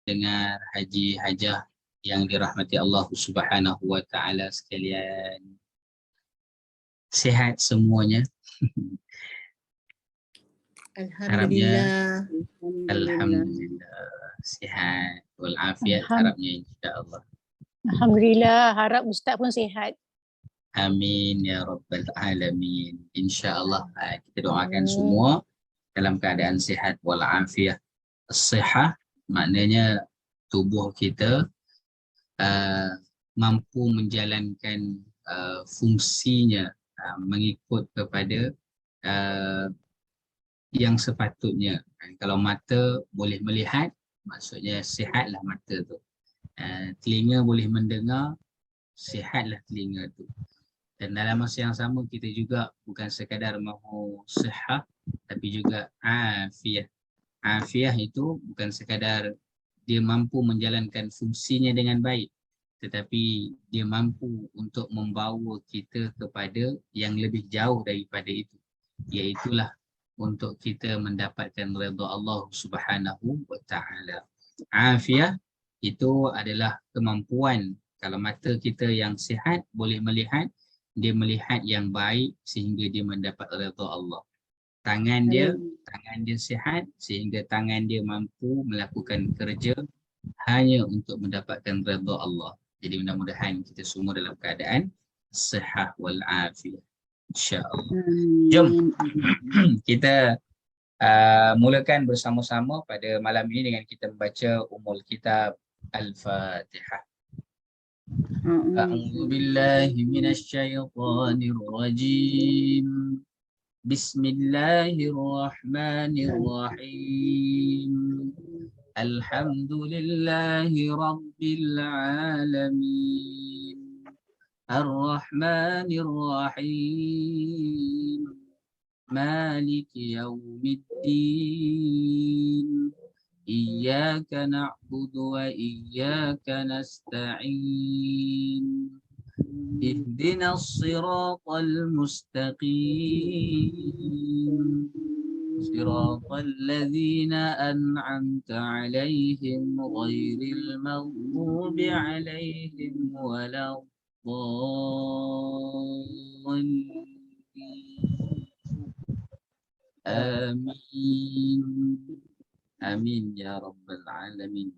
dengar haji hajah yang dirahmati Allah Subhanahu wa taala sekalian. Sihat semuanya. Harapnya alhamdulillah sihat walafiat harapnya insya-Allah. Alhamdulillah, harap Ustaz pun sihat. Amin ya rabbal alamin. Insya-Allah kita doakan semua dalam keadaan sihat walafiat. As-sihah maknanya tubuh kita mampu menjalankan fungsinya mengikut kepada yang sepatutnya. Kalau mata boleh melihat, maksudnya sihatlah mata tu. Telinga boleh mendengar, sihatlah telinga tu. Dan dalam masa yang sama kita juga bukan sekadar mahu sihat, tapi juga afiah. Afiah itu bukan sekadar dia mampu menjalankan fungsinya dengan baik, tetapi dia mampu untuk membawa kita kepada yang lebih jauh daripada itu, iaitulah untuk kita mendapatkan redha Allah Subhanahu wa taala. Afiah itu adalah kemampuan, kalau mata kita yang sihat boleh melihat, dia melihat yang baik sehingga dia mendapat redha Allah. Tangan dia sihat sehingga tangan dia mampu melakukan kerja hanya untuk mendapatkan redha Allah. Jadi mudah-mudahan kita semua dalam keadaan sihat wal afiah. InsyaAllah. Jom kita mulakan bersama-sama pada malam ini dengan kita membaca Ummul Kitab Al-Fatihah. A'udzu billahi minasy syaithanir rajim. Bismillahirrahmanirrahim. Alhamdulillahi rabbil alamin. Ar-Rahmanir-Rahim. مالك يوم الدين إياك نعبد وإياك نستعين اهدنا الصراط المستقيم صراط الذين أنعمت عليهم غير المغضوب عليهم ولا الضالين. Amin. Amin ya rabbal alamin.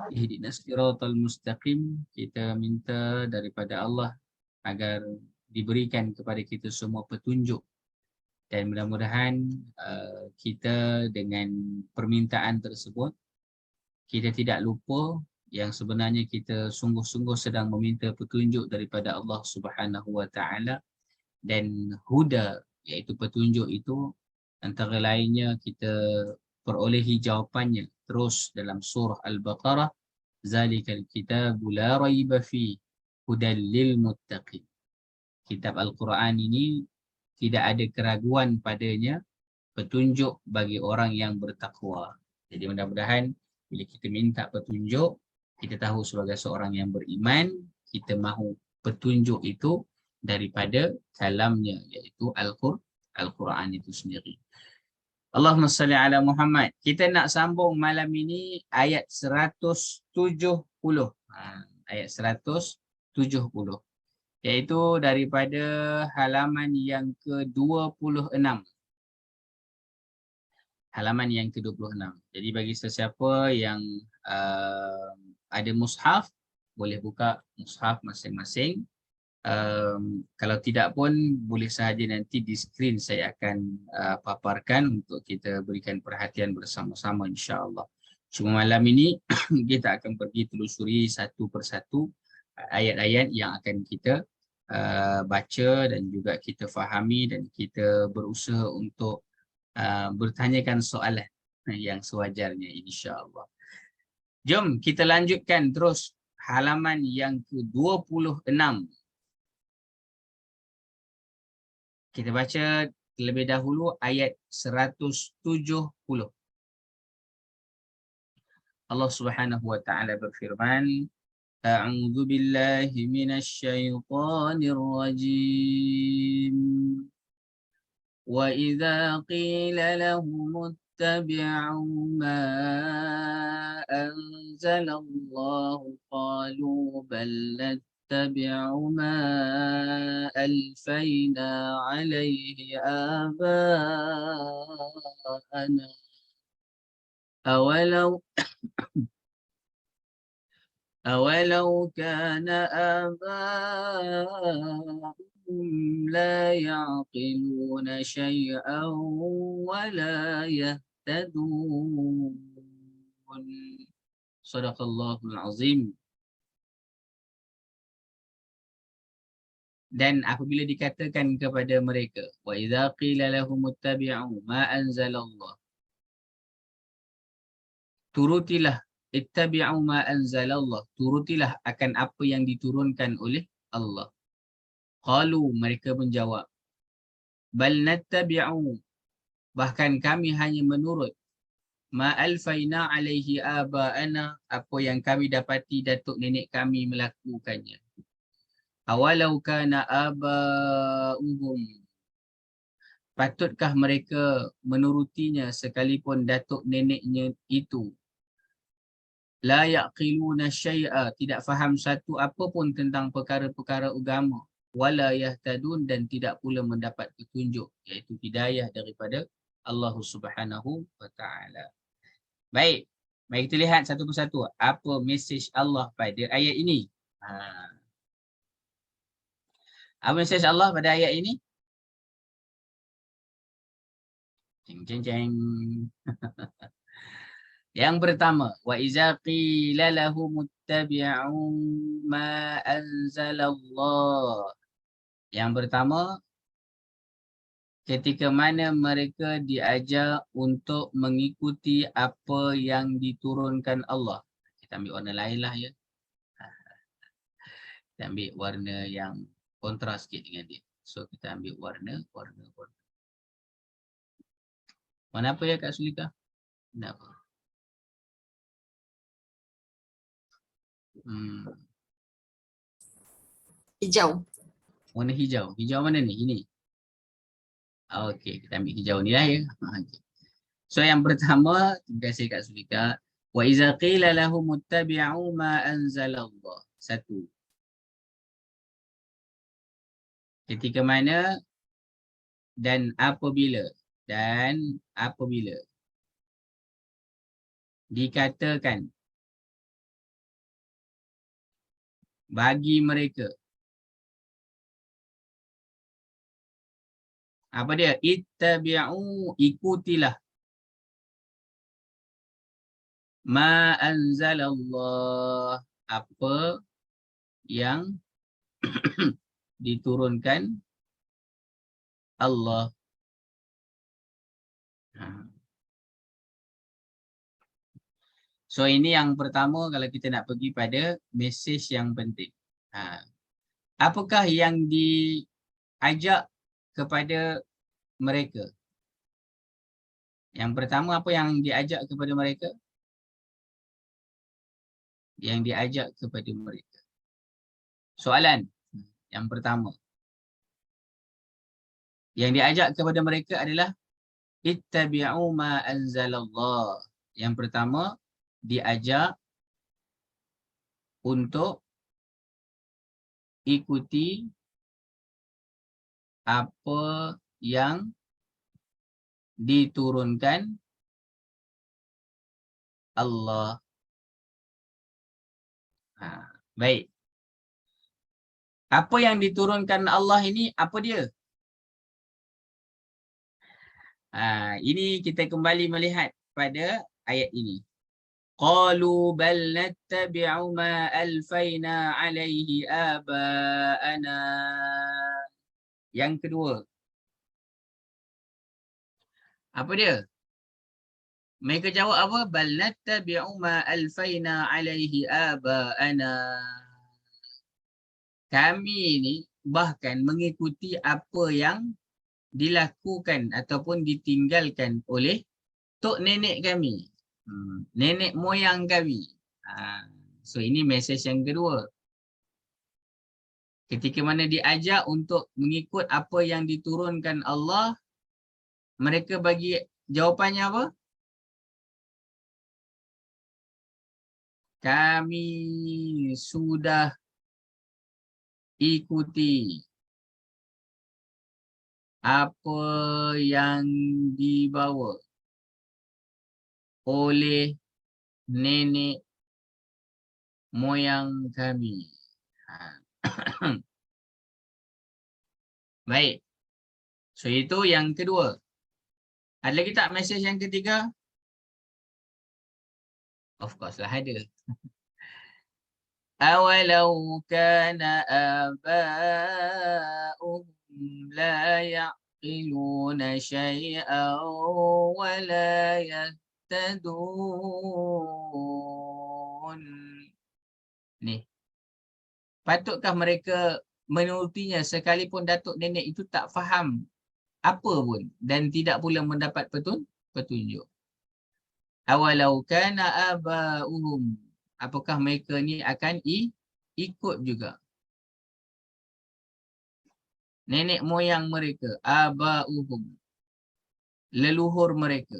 Ihdinas siratal mustaqim. Kita minta daripada Allah agar diberikan kepada kita semua petunjuk, dan mudah-mudahan kita dengan permintaan tersebut kita tidak lupa yang sebenarnya kita sungguh-sungguh sedang meminta petunjuk daripada Allah Subhanahu wa taala, dan huda iaitu petunjuk itu antara lainnya kita perolehi jawapannya terus dalam surah Al-Baqarah, zalikal kitabu la raiba fi hudal lil muttaqin. Kitab Al-Quran ini tidak ada keraguan padanya, petunjuk bagi orang yang bertakwa. Jadi mudah-mudahan bila kita minta petunjuk, kita tahu sebagai seorang yang beriman, kita mahu petunjuk itu daripada kalamnya, iaitu Al-Quran itu sendiri. Allahumma salli ala Muhammad. Kita nak sambung malam ini ayat 170. Ayat 170. Iaitu daripada halaman yang ke-26. Halaman yang ke-26. Jadi bagi sesiapa yang ada mushaf, boleh buka mushaf masing-masing. Kalau tidak pun boleh sahaja nanti di skrin saya akan paparkan untuk kita berikan perhatian bersama-sama insya-Allah. Cuma malam ini kita akan pergi telusuri satu persatu ayat-ayat yang akan kita baca dan juga kita fahami, dan kita berusaha untuk bertanyakan soalan yang sewajarnya insya-Allah. Jom kita lanjutkan terus halaman yang ke-26. Kita baca terlebih dahulu ayat 170. Allah Subhanahu wa taala berfirman, A'udzu billahi minasy syaithanir rajim. Wa idza qila lahum ittabi'u ma anzalallahu qalu bal nattabi'u ma alfayna alaihi aba'ana awalau kana aba'uhum la ya'qiluna syai'an wa la yahtadun. Shadaqallahul azim. Dan apabila dikatakan kepada mereka, wa idza qila lahum ittabi'u ma anzalallah, turutilah, ittabi'u ma anzalallah, turutilah akan apa yang diturunkan oleh Allah. Qalu, mereka menjawab, bal nattabi'u, bahkan kami hanya menurut, ma alfaina alaihi aba'ana, apa yang kami dapati datuk nenek kami melakukannya. Awalau kana aba'uhum, patutkah mereka menurutinya sekalipun datuk neneknya itu la yaqiluna syai'a, tidak faham satu apapun tentang perkara-perkara agama, wala yahtadun, dan tidak pula mendapat petunjuk, iaitu hidayah daripada Allah Subhanahu wa taala. Baik, mari kita lihat satu persatu apa mesej Allah pada ayat ini. Apa mesej Allah pada ayat ini? Ceng ceng ceng. Yang pertama, wa iza qila lahum ittabi'u ma anzalallah. Yang pertama, ketika mana mereka diajar untuk mengikuti apa yang diturunkan Allah. Kita ambil warna lain lah ya. Kita ambil warna yang kontras sikit dengan dia. So kita ambil warna. Warna apa ya Kak Sulika? Warna apa? Hijau. Warna hijau. Hijau mana ni? Ini. Okey, kita ambil hijau ni lah ya. Okay. So yang pertama, terima kasih Kak Sulika. Wa iza qila lahum ittabi'u ma anzalallah. Satu. Ketika mana dan apabila dikatakan bagi mereka, apa dia? Ittabi'u, ikutilah, ma anzalallah, apa yang diturunkan Allah. So ini yang pertama kalau kita nak pergi pada mesej yang penting. Apakah yang diajak kepada mereka? Yang pertama, apa yang diajak kepada mereka? Yang diajak kepada mereka. Soalan yang pertama. Yang diajak kepada mereka adalah ittabi'u ma anzalallah. Yang pertama, diajak untuk ikuti apa yang diturunkan Allah. Baik. Apa yang diturunkan Allah ini, apa dia? Ini kita kembali melihat pada ayat ini. Qalu bal nattabi'u ma alfayna alaihi aba'ana. Yang kedua, apa dia? Mereka jawab apa? Bal nattabi'u ma alfayna alaihi aba'ana. Kami ni bahkan mengikuti apa yang dilakukan ataupun ditinggalkan oleh tok nenek kami. Nenek moyang kami. So ini mesej yang kedua. Ketika mana diajak untuk mengikut apa yang diturunkan Allah, mereka bagi jawapannya apa? kami sudah ikuti apa yang dibawa oleh nenek moyang kami. Baik. So itu yang kedua. Ada lagi tak mesej yang ketiga? Of course lah ada. Awalau kana aba'uhum la ya'qiluna syai'an wa la yahtadun. Ni. Patutkah mereka menurutinya sekalipun datuk nenek itu tak faham apa pun dan tidak pula mendapat petunjuk. Awalau kana aba'uhum. Apakah mereka ni akan ikut juga? Nenek moyang mereka. Aba'uhum. Leluhur mereka.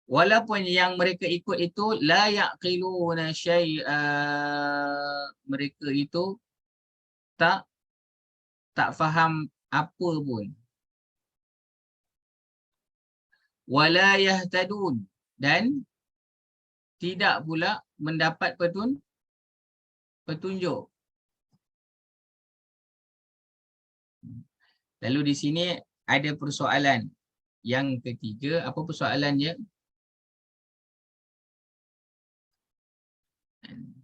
Walaupun yang mereka ikut itu la yaqiluna syai'a. Mereka itu tak faham apa pun. Wala yahtadun, dan tidak pula mendapat petunjuk. Lalu di sini ada persoalan yang ketiga. Apa persoalannya?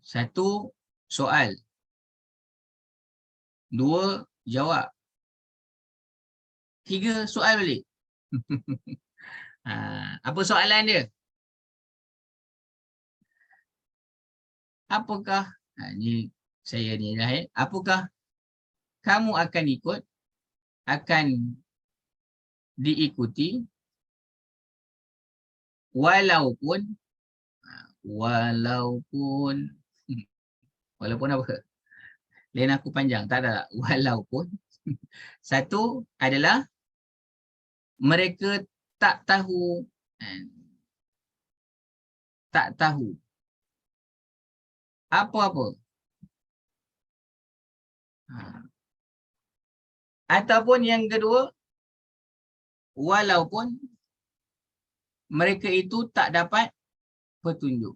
Satu, soal. Dua, jawab. Tiga, soal balik. Apa soalan dia? Apakah, ni saya ni dah, apakah kamu akan ikut, akan diikuti walaupun walaupun apa? Lain aku panjang, tak ada. Walaupun satu adalah mereka tak tahu apa-apa. Ataupun yang kedua, walaupun mereka itu tak dapat petunjuk.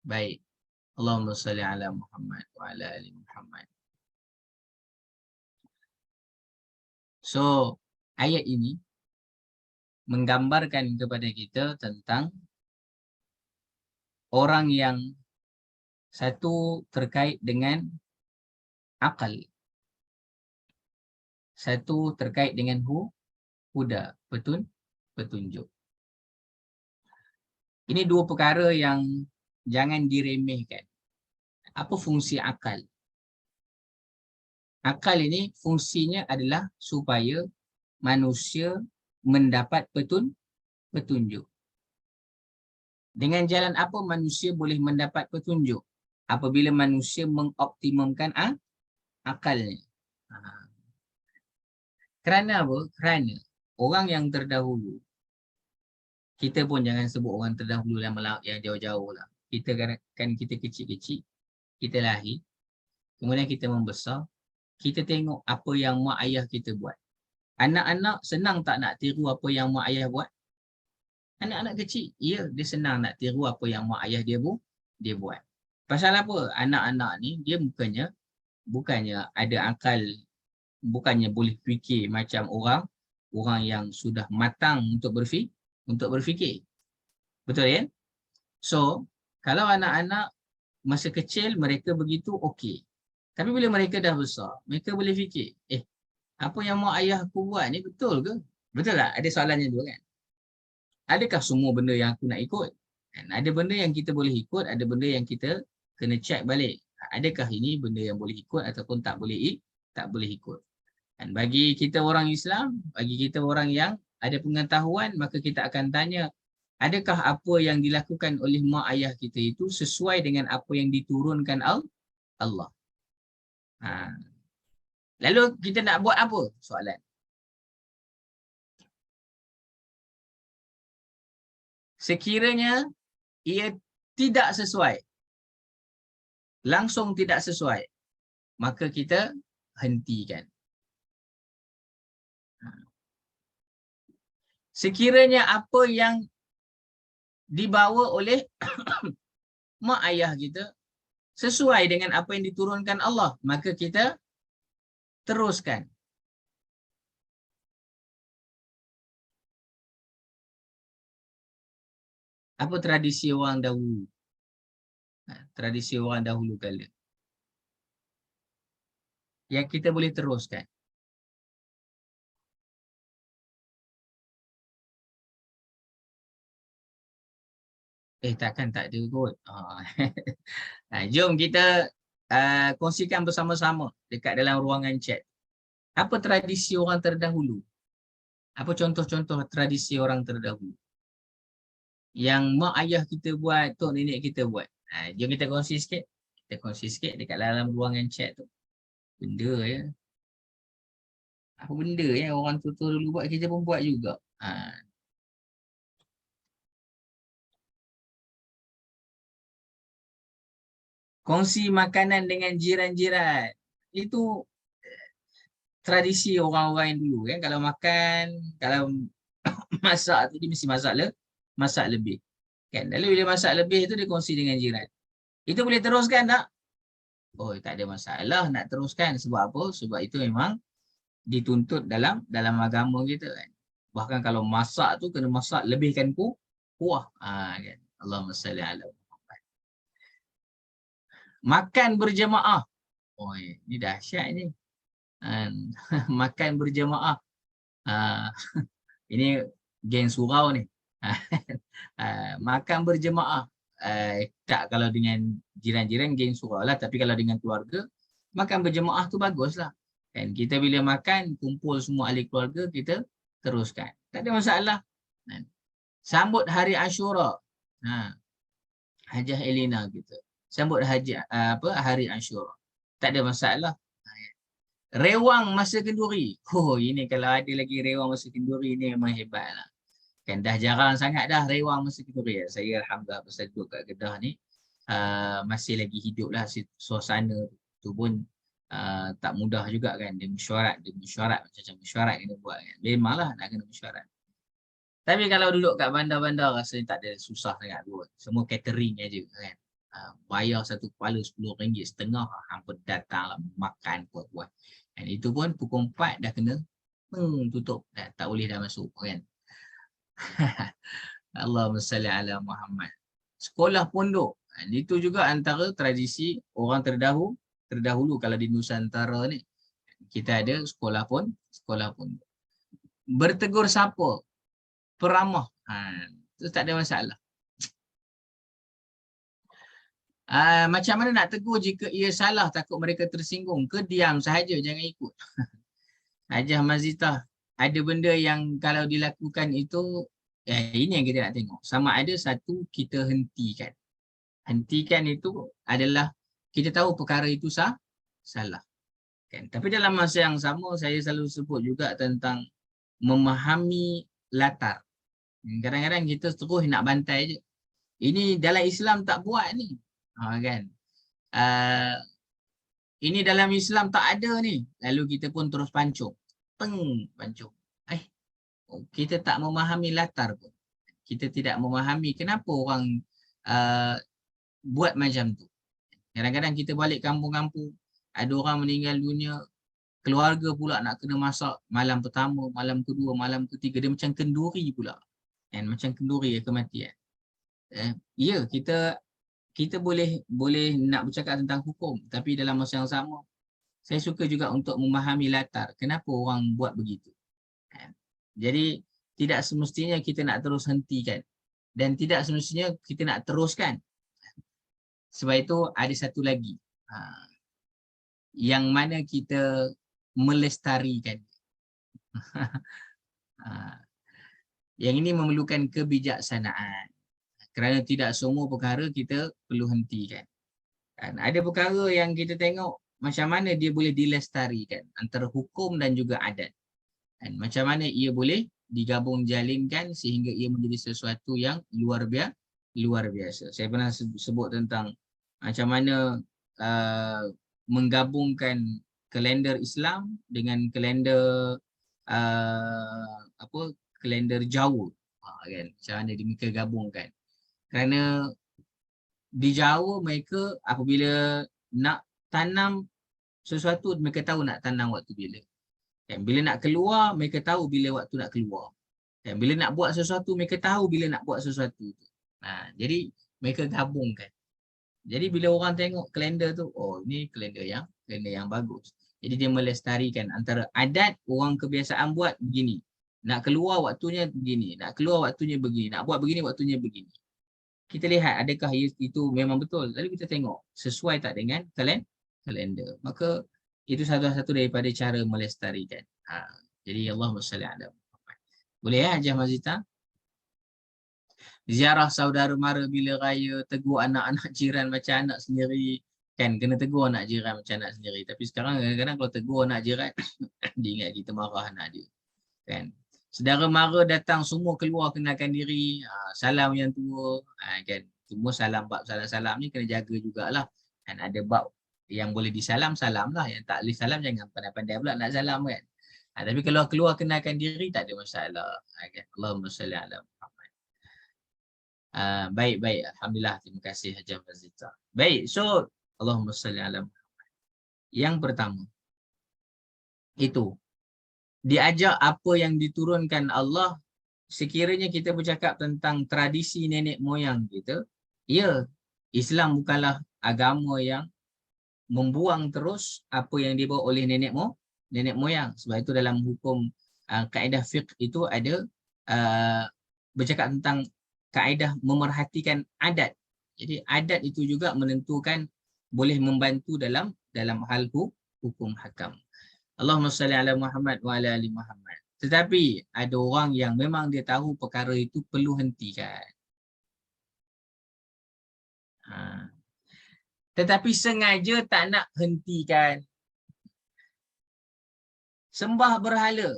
Baik. Allahumma salli ala Muhammad wa ala ali Muhammad. So, ayat ini menggambarkan kepada kita tentang orang yang satu terkait dengan akal. Satu terkait dengan huda, petunjuk. Ini dua perkara yang jangan diremehkan. Apa fungsi akal? Akal ini fungsinya adalah supaya manusia mendapat petunjuk. Dengan jalan apa manusia boleh mendapat petunjuk? Apabila manusia mengoptimumkan akalnya. Kerana apa? Kerana orang yang terdahulu, kita pun jangan sebut orang terdahulu yang jauh-jauh lah. Kita kan kita kecil-kecil, kita lahir, kemudian kita membesar, kita tengok apa yang mak ayah kita buat. Anak-anak senang tak nak tiru apa yang mak ayah buat? Anak-anak kecil, ya, dia senang nak tiru apa yang mak ayah dia buat. Pasal apa? Anak-anak ni dia bukannya ada akal, bukannya boleh fikir macam orang yang sudah matang untuk berfikir. Betul ya? So, kalau anak-anak masa kecil mereka begitu, okey. Tapi bila mereka dah besar, mereka boleh fikir, apa yang mak ayah aku buat ni betul ke? Betul tak? Ada soalannya dulu kan? Adakah semua benda yang aku nak ikut? Ada benda yang kita boleh ikut, ada benda yang kita kena check balik. Adakah ini benda yang boleh ikut ataupun tak boleh ikut? Dan bagi kita orang Islam, bagi kita orang yang ada pengetahuan, maka kita akan tanya, adakah apa yang dilakukan oleh mak ayah kita itu sesuai dengan apa yang diturunkan Allah? Lalu kita nak buat apa? Soalan. Sekiranya ia tidak sesuai, langsung tidak sesuai, maka kita hentikan. Sekiranya apa yang dibawa oleh mak ayah kita sesuai dengan apa yang diturunkan Allah, maka kita teruskan. Apa tradisi orang dahulu? Tradisi orang dahulu kala. Yang kita boleh teruskan. Takkan tak ada kot. Jom kita kongsikan bersama-sama dekat dalam ruangan chat. Apa tradisi orang terdahulu? Apa contoh-contoh tradisi orang terdahulu? Yang mak ayah kita buat, tok nenek kita buat. Jom kita kongsi sikit. Kita kongsi sikit dekat dalam ruangan chat tu. Benda ya. Apa benda ya orang tua dulu buat, kita pun buat juga. Kongsi makanan dengan jiran-jiran. Itu tradisi orang-orang yang dulu kan. Kalau makan, kalau masak tu dia mesti masak lebih. Kan? Lalu bila masak lebih tu dia kongsi dengan jiran. Itu boleh teruskan tak? Oh, tak ada masalah nak teruskan. Sebab apa? Sebab itu memang dituntut dalam agama kita kan. Bahkan kalau masak tu kena masak lebihkan kuah. Kan? Allahumma salli ala Muhammad. Makan berjemaah. Oh, ini dahsyat ni. Makan berjemaah. Ini geng surau ni. Makan berjemaah. Tak kalau dengan jiran-jiran geng surau lah. Tapi kalau dengan keluarga, makan berjemaah tu baguslah. Kan kita bila makan, kumpul semua ahli keluarga, kita teruskan. Tak ada masalah. Sambut hari Ashura. Hajah Elina kita. Sambut hari Ashura. Tak ada masalah. Rewang masa kenduri. Oh, ini kalau ada lagi rewang masa kenduri ni memang hebat lah. Kan dah jarang sangat dah rewang masa kenduri. Saya alhamdulillah pasal duduk kat Kedah ni masih lagi hidup lah suasana tu pun tak mudah juga kan. Dia mesyuarat macam mesyuarat kena buat kan. Memanglah nak kena mesyuarat. Tapi kalau duduk kat bandar-bandar rasanya tak ada susah sangat pun. Semua catering aja kan. Bayar satu kepala RM10.50 hampir datang lah makan buat-buat. Dan itu pun pukul 4 dah kena tutup. Tak boleh dah masuk kan. Allahumma salli ala Muhammad. Sekolah pondok. Itu juga antara tradisi orang terdahulu kalau di Nusantara ni. Kita ada sekolah pondok. Bertegur sapa. Peramah. Itu tak ada masalah. Macam mana nak tegur jika ia salah, takut mereka tersinggung ke diam sahaja, jangan ikut. Hajah Mazitah, ada benda yang kalau dilakukan itu, ini yang kita nak tengok. Sama ada satu, kita hentikan. Hentikan itu adalah, kita tahu perkara itu salah. Kan? Tapi dalam masa yang sama, saya selalu sebut juga tentang memahami latar. Kadang-kadang kita terus nak bantai je. Ini dalam Islam tak buat ni. Kan? Ini dalam Islam tak ada ni. Lalu kita pun terus pancung. Pancung. Kita tak memahami latar pun. Kita tidak memahami kenapa orang buat macam tu. Kadang-kadang kita balik kampung-kampung, ada orang meninggal dunia, keluarga pula nak kena masak malam pertama, malam kedua, malam ketiga. Dia macam kenduri pula. Macam kenduri kematian. Ya, kita boleh nak bercakap tentang hukum, tapi dalam masa yang sama saya suka juga untuk memahami latar kenapa orang buat begitu. Jadi tidak semestinya kita nak terus hentikan dan tidak semestinya kita nak teruskan. Sebab itu ada satu lagi yang mana kita melestarikan. Yang ini memerlukan kebijaksanaan. Kerana tidak semua perkara kita perlu hentikan. Dan ada perkara yang kita tengok macam mana dia boleh dilestarikan antara hukum dan juga adat. Dan macam mana ia boleh digabung jalinkan sehingga ia menjadi sesuatu yang luar biasa. Saya pernah sebut tentang macam mana menggabungkan kalender Islam dengan kalender kalender Jawa, kan, macam mana mereka gabungkan. Kerana di Jawa mereka apabila nak tanam sesuatu mereka tahu nak tanam waktu bila. Dan bila nak keluar mereka tahu bila waktu nak keluar. Dan bila nak buat sesuatu mereka tahu bila nak buat sesuatu tu. Jadi mereka gabungkan. Jadi bila orang tengok kalender tu, oh ni kalender yang bagus. Jadi dia melestarikan antara adat orang kebiasaan buat begini. Nak keluar waktunya begini, nak keluar waktunya begini, nak buat begini waktunya begini. Kita lihat adakah itu memang betul. Lalu kita tengok sesuai tak dengan kalender. Maka itu satu-satu daripada cara melestarikan. Jadi Allahumma salli ala Muhammad. Boleh ya Hajah Mazita? Ziarah saudara mara bila raya, tegur anak-anak jiran macam anak sendiri. Kan kena tegur anak jiran macam anak sendiri. Tapi sekarang kadang-kadang kalau tegur anak jiran, dia ingat kita marah anak dia. Kan? Saudara mara datang semua keluar kenalkan diri, salam yang tua, kan. Semua salam, bab salam-salam ni kena jaga jugalah. Kan ada bab yang boleh disalam, salam lah. Yang tak boleh salam jangan pandai-pandai pula nak salam kan. Tapi kalau keluar kenalkan diri tak ada masalah. Kan. Allahumma salli ala Muhammad. Baik. Alhamdulillah. Terima kasih Hajah Mazita. Baik, so Allahumma salli ala Muhammad. Yang pertama, itu diajak apa yang diturunkan Allah. Sekiranya kita bercakap tentang tradisi nenek moyang kita, ya, Islam bukanlah agama yang membuang terus apa yang dibawa oleh nenek moyang. Sebab itu dalam hukum kaedah fiqh itu ada bercakap tentang kaedah memerhatikan adat. Jadi adat itu juga menentukan, boleh membantu dalam hal hukum hakam. Allahumma salli ala Muhammad wa ala ali Muhammad. Tetapi ada orang yang memang dia tahu perkara itu perlu hentikan. Tetapi sengaja tak nak hentikan. Sembah berhala.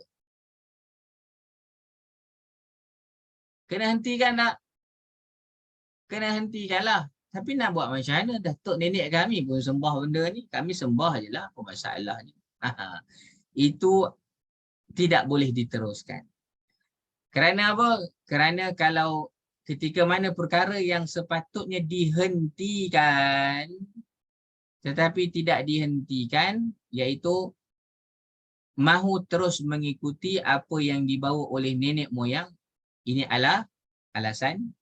Kena hentikan tak? Kena hentikanlah. Tapi nak buat macam mana? Datuk nenek kami pun sembah benda ni. Kami sembah je lah. Apa masalahnya? Itu tidak boleh diteruskan. Kerana apa? Kerana kalau ketika mana perkara yang sepatutnya dihentikan tetapi tidak dihentikan, iaitu mahu terus mengikuti apa yang dibawa oleh nenek moyang, ini adalah alasan.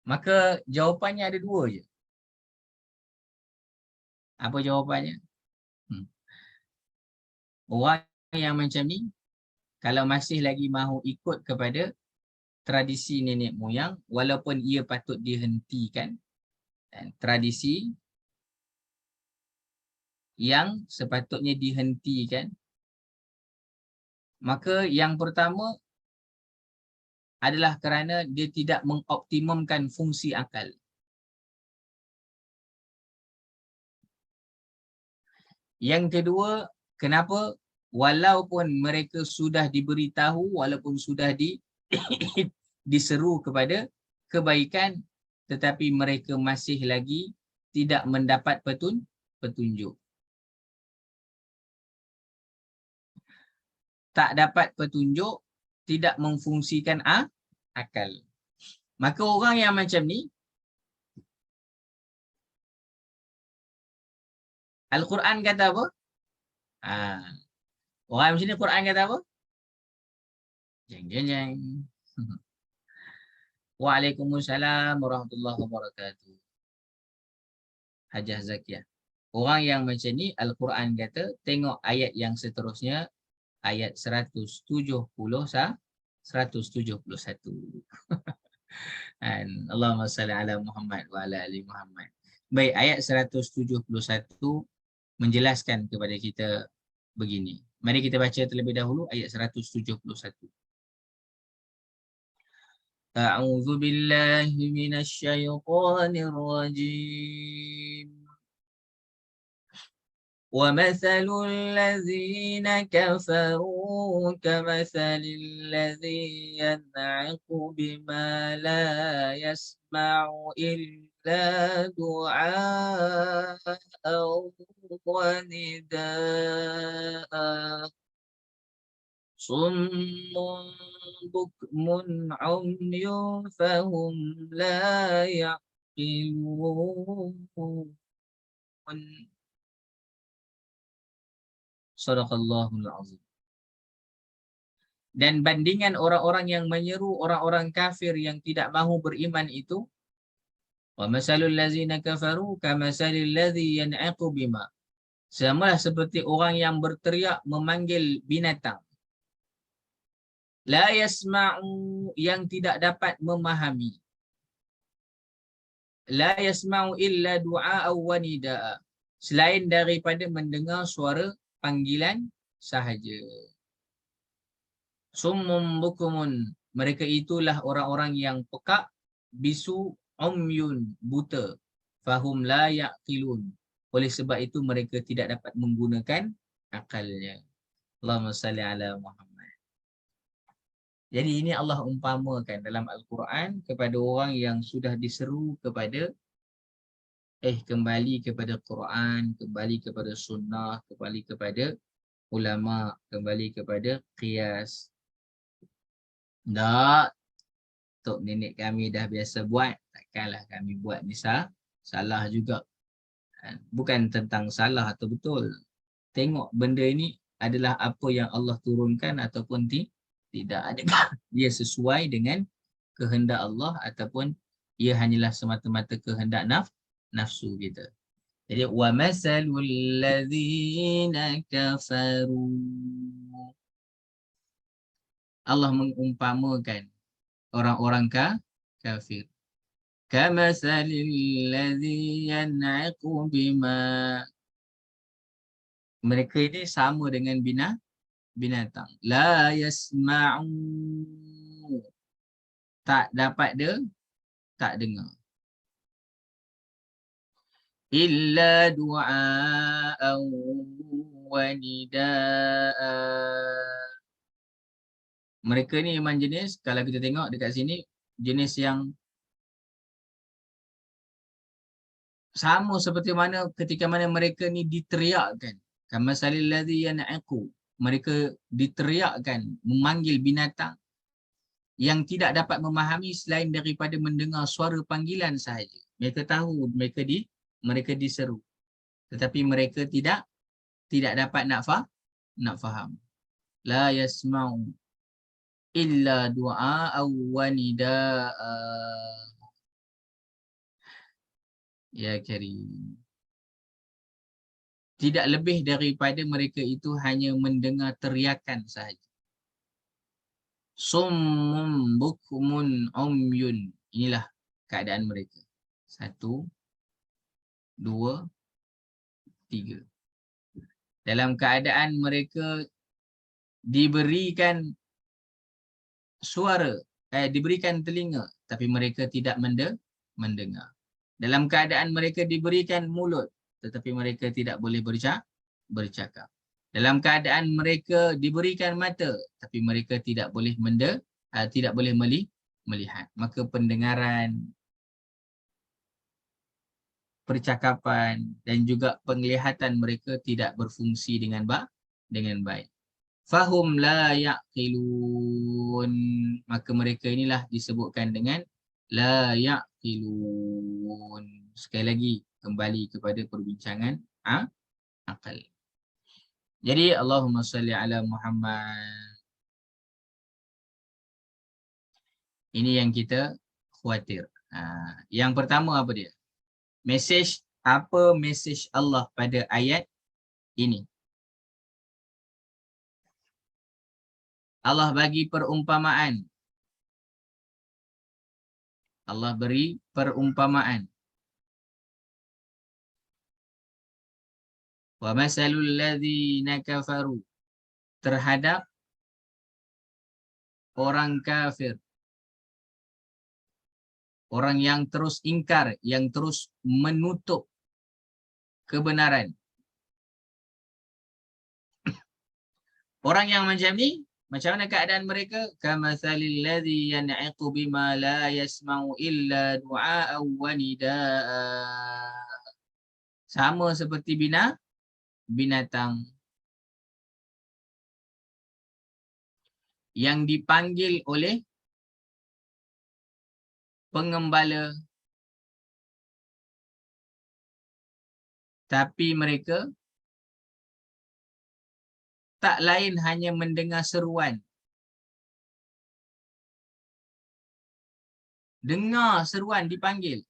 Maka jawapannya ada dua je. Apa jawapannya? Orang yang macam ni, kalau masih lagi mahu ikut kepada tradisi nenek moyang, walaupun ia patut dihentikan, dan tradisi yang sepatutnya dihentikan, maka yang pertama adalah kerana dia tidak mengoptimumkan fungsi akal. Yang kedua, kenapa? Walaupun mereka sudah diberitahu, walaupun sudah diseru kepada kebaikan, tetapi mereka masih lagi tidak mendapat petunjuk. Tak dapat petunjuk, tidak memfungsikan akal. Maka orang yang macam ni, Al-Quran kata apa? Orang macam ni Quran kata apa? Jeng. Waalaikumsalam warahmatullahi wabarakatuh. Hajah Zakiyah. Orang yang macam ni Al-Quran kata, tengok ayat yang seterusnya, ayat 171. Allahumma salli ala Muhammad wa ala ali Muhammad. Baik, ayat 171 menjelaskan kepada kita begini. Mari kita baca terlebih dahulu ayat 171. A'udzu billahi minasy syaithanir rajim. وَمَثَلُ الَّذِينَ كَفَرُوا كَمَثَلِ الَّذِي يَنْعِقُ بِمَا لَا يَسْمَعُ إِلَّا دُعَاءً وَنِدَاءً صُمٌّ بُكْمٌ عُمْيٌ فَهُمْ لَا يَعْقِلُونَ. Shadaqallahul azim. Dan bandingan orang-orang yang menyeru orang-orang kafir yang tidak mahu beriman itu, wa masalul ladzina kafaru kamasalil ladzi yan'iqu bima. Samalah seperti orang yang berteriak memanggil binatang. La yasma'u, yang tidak dapat memahami. La yasma'u illa du'a wa nida'a. Selain daripada mendengar suara panggilan sahaja. Summum bukumun, mereka itulah orang-orang yang pekak, bisu, umyun, buta, fahum la ya'qilun. Oleh sebab itu mereka tidak dapat menggunakan akalnya. Allahumma salli ala Muhammad. Jadi ini Allah umpamakan dalam Al-Quran kepada orang yang sudah diseru kepada kembali kepada Quran, kembali kepada sunnah, kembali kepada ulama, kembali kepada qiyas. Tak, tok nenek kami dah biasa buat, takkanlah kami buat ni salah juga. Bukan tentang salah atau betul. Tengok benda ini adalah apa yang Allah turunkan ataupun tidak. Adakah ia sesuai dengan kehendak Allah ataupun ia hanyalah semata-mata kehendak nafsu kita. Jadi wa masalul ladzina kafaru, Allah mengumpamakan orang-orang kafir. Kamatsalil ladzi yan'iqu bima. Mereka ini sama dengan binatang. La yasma'u, tak dapat tak dengar. Illa du'a'an wa nida'a. Mereka ni memang jenis, kalau kita tengok dekat sini, jenis yang sama seperti mana ketika mana mereka ni diteriakkan. Kamasalil ladzi yan'iqu. Mereka diteriakkan, memanggil binatang yang tidak dapat memahami selain daripada mendengar suara panggilan sahaja. Mereka tahu mereka diseru, tetapi mereka tidak dapat nak faham. La yasma'u illa du'a wa nida'a. Ya Karim. Tidak lebih daripada mereka itu hanya mendengar teriakan sahaja. Summun bukmun umyun. Inilah keadaan mereka. 1, 2, 3. Dalam keadaan mereka diberikan suara, diberikan telinga, tapi mereka tidak mendengar. Dalam keadaan mereka diberikan mulut, tetapi mereka tidak boleh bercakap. Dalam keadaan mereka diberikan mata, tapi mereka tidak boleh melihat. Maka pendengaran, percakapan dan juga penglihatan mereka tidak berfungsi dengan baik. Fahum la ya'qilun. Maka mereka inilah disebutkan dengan la ya'qilun. Sekali lagi kembali kepada perbincangan akal. Jadi Allahumma salli ala Muhammad. Ini yang kita khawatir. Yang pertama apa dia? Apa mesej Allah pada ayat ini? Allah bagi perumpamaan. Allah beri perumpamaan. Wa masalul ladzina kafaru, terhadap orang kafir. Orang yang terus ingkar, yang terus menutup kebenaran. Orang yang macam ni, macam mana keadaan mereka? Kamathalil ladzi yan'iqu bima la yasma'u illa du'a'an wa nidaa. Sama seperti binatang yang dipanggil oleh pengembala, tapi mereka tak lain hanya mendengar seruan. Dengar seruan dipanggil.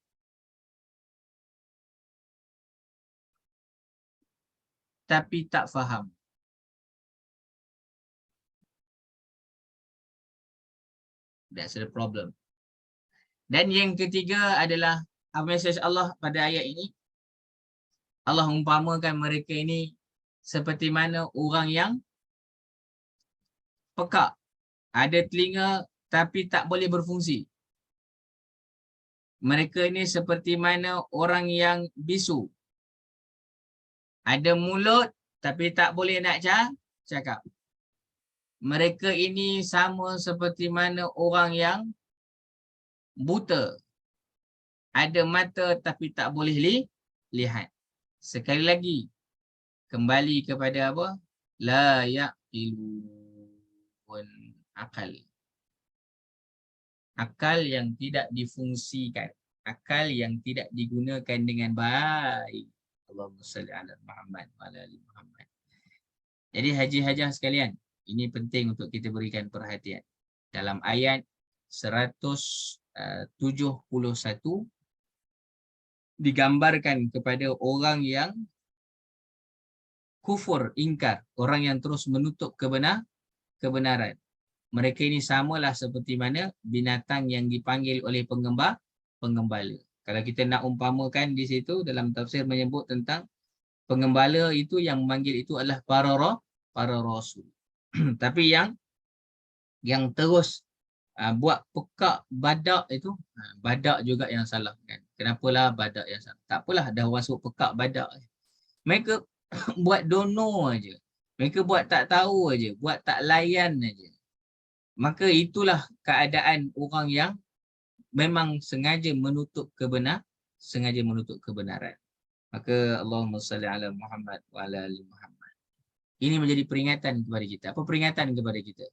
Tapi tak faham. That's the problem. Dan yang ketiga adalah mesej Allah pada ayat ini. Allah umpamakan mereka ini seperti mana orang yang pekak. Ada telinga tapi tak boleh berfungsi. Mereka ini seperti mana orang yang bisu. Ada mulut tapi tak boleh nak cakap. Mereka ini sama seperti mana orang yang buta. Ada mata tapi tak boleh lihat. Sekali lagi, kembali kepada apa? La ya'qilun, akal. Akal yang tidak difungsikan. Akal yang tidak digunakan dengan baik. Allahumma salli ala Muhammad wa ala ali Muhammad. Jadi haji-hajah sekalian, ini penting untuk kita berikan perhatian. Dalam ayat 171 digambarkan kepada orang yang kufur, ingkar, orang yang terus menutup kebenaran. Mereka ini samalah seperti mana binatang yang dipanggil oleh pengembala. Kalau kita nak umpamakan di situ dalam tafsir menyebut tentang pengembala itu yang memanggil itu adalah para rasul. Tapi yang terus buat pekak badak itu, badak juga yang salah kan. Kenapalah badak yang salah? Tak apalah, dah masuk pekak badak. Mereka buat dono aja. Mereka buat tak tahu aja, buat tak layan aja. Maka itulah keadaan orang yang memang sengaja menutup kebenaran. Maka Allahumma salli ala Muhammad wa ala ali Muhammad. Ini menjadi peringatan kepada kita. Apa peringatan kepada kita?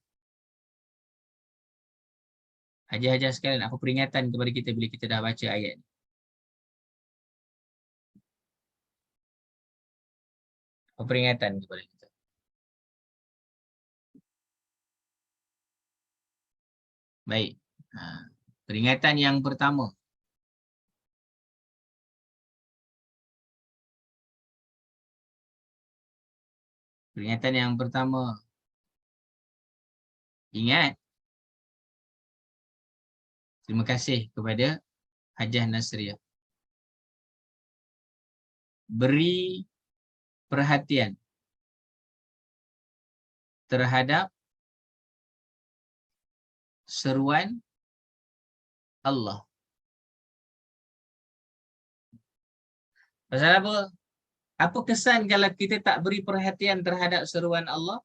Haji-haji sekalian, apa peringatan kepada kita bila kita dah baca ayat ni? Apa peringatan kepada kita? Baik. Peringatan yang pertama. Peringatan yang pertama. Ingat. Terima kasih kepada Hajah Nasriah. Beri perhatian terhadap seruan Allah. Pasal apa? Apa kesan kalau kita tak beri perhatian terhadap seruan Allah?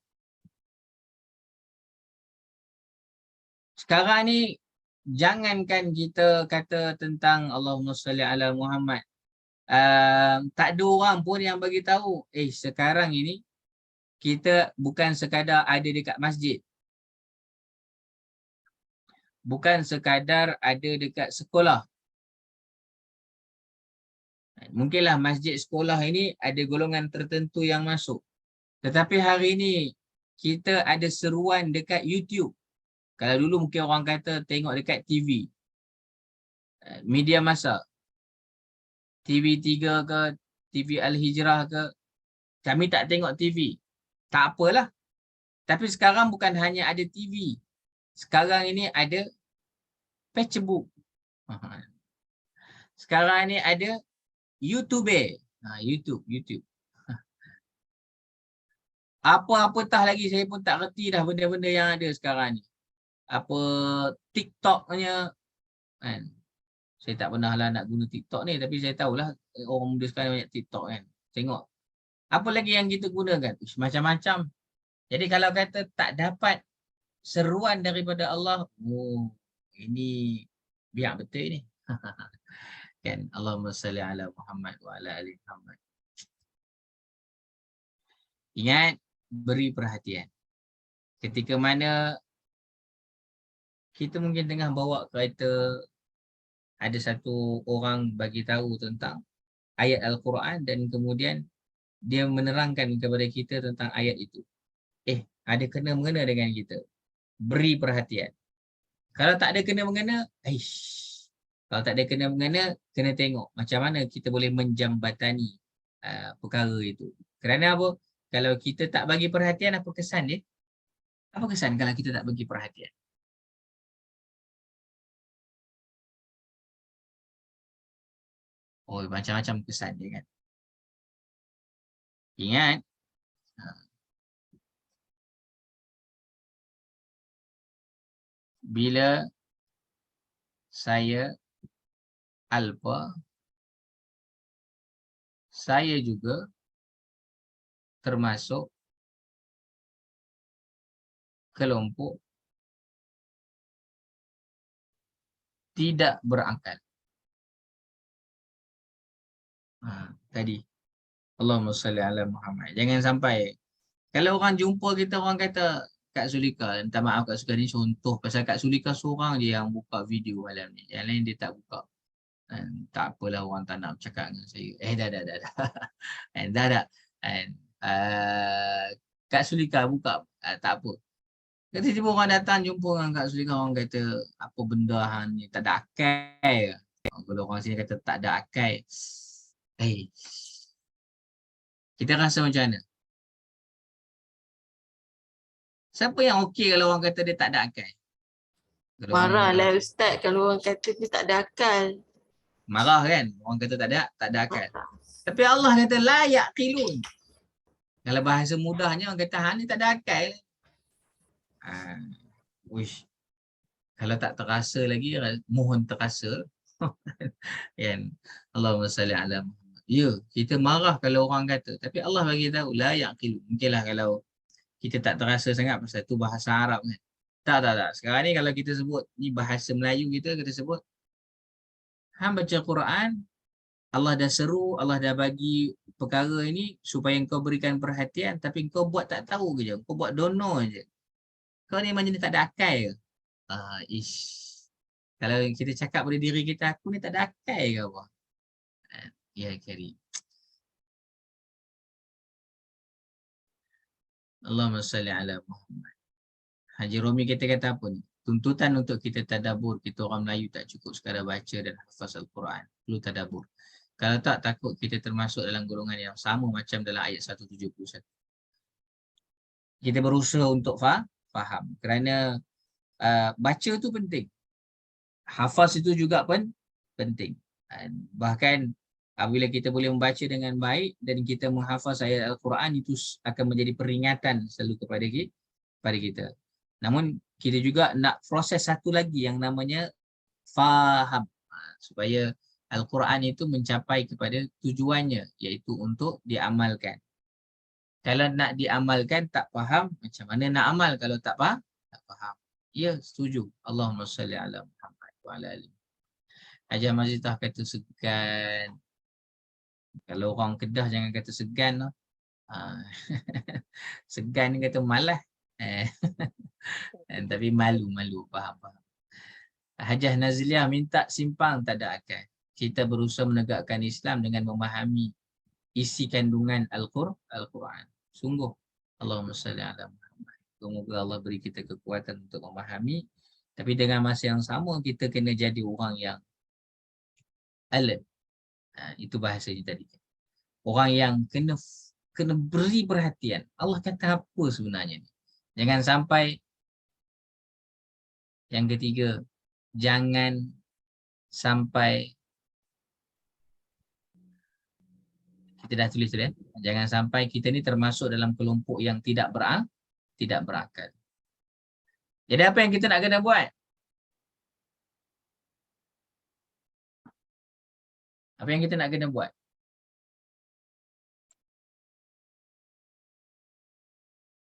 Sekarang ni, jangankan kita kata tentang Allahumma salli ala Muhammad. Tak ada orang pun yang bagi tahu, sekarang ini kita bukan sekadar ada dekat masjid. Bukan sekadar ada dekat sekolah. Mungkinlah masjid sekolah ini ada golongan tertentu yang masuk. Tetapi hari ini kita ada seruan dekat YouTube. Kalau dulu mungkin orang kata tengok dekat TV. Media massa. TV3 ke, TV Al-Hijrah ke. Kami tak tengok TV. Tak apalah. Tapi sekarang bukan hanya ada TV. Sekarang ini ada Facebook. Sekarang ini ada YouTube. YouTube. Apa-apa tah lagi saya pun tak reti dah benda-benda yang ada sekarang ni. Apa TikToknya kan. Saya tak pernah lah nak guna TikTok ni, tapi saya tahulah orang muda sekarang banyak TikTok kan. Tengok. Apa lagi yang kita gunakan? Macam-macam. Jadi kalau kata tak dapat seruan daripada Allah, oh, ini biar betul ni. Kan, Allahumma salli ala Muhammad wa ala ali Muhammad. Ingat, beri perhatian. Ketika mana kita mungkin tengah bawa kereta, ada satu orang bagi tahu tentang ayat Al-Quran dan kemudian dia menerangkan kepada kita tentang ayat itu. Ada kena-mengena dengan kita. Beri perhatian. Kalau tak ada kena-mengena, kalau tak ada kena-mengena, kena tengok macam mana kita boleh menjambatani perkara itu. Kerana apa? Kalau kita tak bagi perhatian, apa kesan dia? Apa kesan kalau kita tak bagi perhatian? Oh, macam-macam kesan dia kan. Ingat, bila saya alfa, saya juga termasuk kelompok tidak berakal. Tadi Allahumma salli ala Muhammad. Jangan sampai kalau orang jumpa kita, orang kata Kak Sulika, minta maaf Kak Sulika, ni contoh pasal Kak Sulika seorang je yang buka video malam ni. Yang lain dia tak buka. Tak apalah, orang tak nak bercakap dengan saya. Dah. Dah. Kak Sulika buka, tak apa. Tiba-tiba orang datang jumpa dengan Kak Sulika, orang kata apa benda hang ni, tak ada akal. Kalau orang sini kata tak ada akal. Kita rasa macam mana? Siapa yang okey kalau orang kata dia tak ada akal? Marahlah Ustaz kalau orang kata dia tak ada akal. Marah kan? Orang kata tak ada akal. Tapi Allah kata la yaqilun. Kalau bahasa mudahnya orang kata hang ni tak ada akal. Wish. Kalau tak terasa lagi, mohon terasa. Kan? Allahumma salli ala Muhammad. Ya, kita marah kalau orang kata. Tapi Allah bagi tahu la yaqilun. Mungkinlah kalau kita tak terasa sangat pasal tu bahasa Arab kan. Tak. Sekarang ni kalau kita sebut ni bahasa Melayu kita sebut hang baca Quran, Allah dah seru, Allah dah bagi perkara ini supaya kau berikan perhatian, tapi kau buat tak tahu ke je. Kau buat dono je. Kau ni macam ni tak ada akal ke? Kalau kita cakap pada diri kita, aku ni tak ada akal ke apa? Ya, Karim. Allahumma salli ala Muhammad. Haji Romi kita kata apa ni? Tuntutan untuk kita tadabur. Kita orang Melayu tak cukup sekadar baca dan hafaz Al-Quran. Perlu tadabur. Kalau tak, takut kita termasuk dalam golongan yang sama macam dalam ayat 171. Kita berusaha untuk faham. Kerana baca tu penting. Hafaz itu juga penting. Bahkan apabila kita boleh membaca dengan baik dan kita menghafaz ayat Al-Quran, itu akan menjadi peringatan selalu kepada kita. Namun kita juga nak proses satu lagi yang namanya faham, supaya Al-Quran itu mencapai kepada tujuannya, iaitu untuk diamalkan. Kalau nak diamalkan tak faham, macam mana nak amal kalau tak faham? Ya, setuju. Allahumma salli ala Muhammad wa ala ali. Haji Mazitah kata segan. Kalau orang Kedah jangan kata segan. Segan ni kata malas. Tapi malu. Faham. Hajah Nazliah minta simpang tak ada akal. Kita berusaha menegakkan Islam dengan memahami isi kandungan Al-Quran. Sungguh. Allahumma salli ala Muhammad. Semoga Allah beri kita kekuatan untuk memahami. Tapi dengan masa yang sama, kita kena jadi orang yang alert. Itu bahasanya tadi. Orang yang kena beri perhatian. Allah kata apa sebenarnya ni? Jangan sampai. Yang ketiga, jangan sampai, kita dah tulis tu ya. Jangan sampai kita ni termasuk dalam kelompok yang tidak berakal. Jadi apa yang kita nak kena buat? Apa yang kita nak kena buat?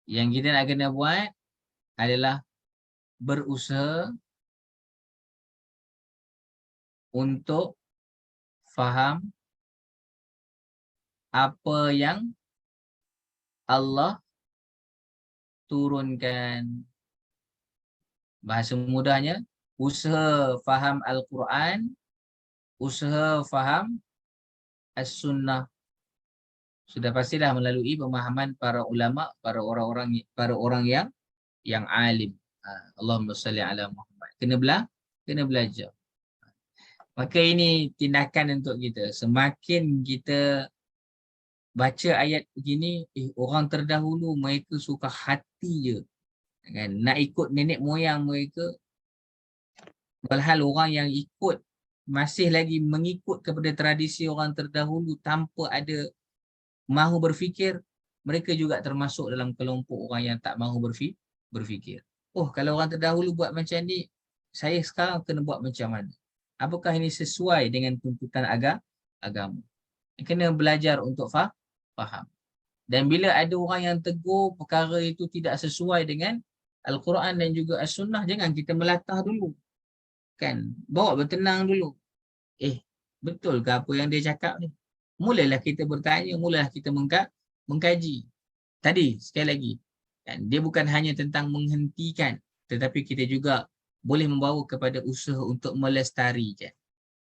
Yang kita nak kena buat adalah berusaha untuk faham apa yang Allah turunkan. Bahasa mudahnya, usaha faham Al-Quran, usaha faham As-Sunnah. Sudah pastilah melalui pemahaman para ulama, para orang yang alim. Allahumma salli ala Muhammad. Kena belajar. Maka ini tindakan untuk kita. Semakin kita baca ayat begini, orang terdahulu mereka suka hati je. Kan? Nak ikut nenek moyang mereka. Walhal orang yang ikut masih lagi mengikut kepada tradisi orang terdahulu tanpa ada mahu berfikir, mereka juga termasuk dalam kelompok orang yang tak mahu berfikir. Oh, kalau orang terdahulu buat macam ni, saya sekarang kena buat macam mana? Apakah ini sesuai dengan tuntutan agama? Kena belajar untuk faham. Dan bila ada orang yang tegur perkara itu tidak sesuai dengan Al-Quran dan juga As-Sunnah, jangan kita melatah dulu. Kan? Bawa bertenang dulu. Betul ke apa yang dia cakap ni? Mulalah kita bertanya, mulalah kita mengkaji. Tadi, sekali lagi, kan, dia bukan hanya tentang menghentikan, tetapi kita juga boleh membawa kepada usaha untuk melestarikan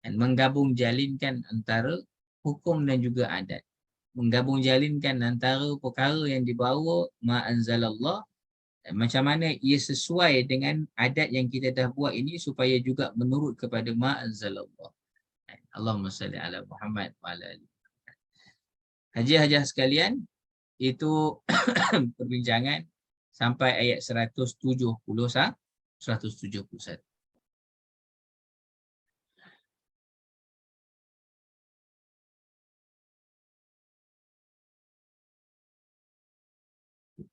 dan menggabung jalinkan antara hukum dan juga adat. Menggabung jalinkan antara perkara yang dibawa ma'anzalallah dan macam mana ia sesuai dengan adat yang kita dah buat ini supaya juga menurut kepada ma'anzalallah. Allahumma salli ala Muhammad wa ala alihi. Haji-hajah sekalian, itu perbincangan sampai ayat 171.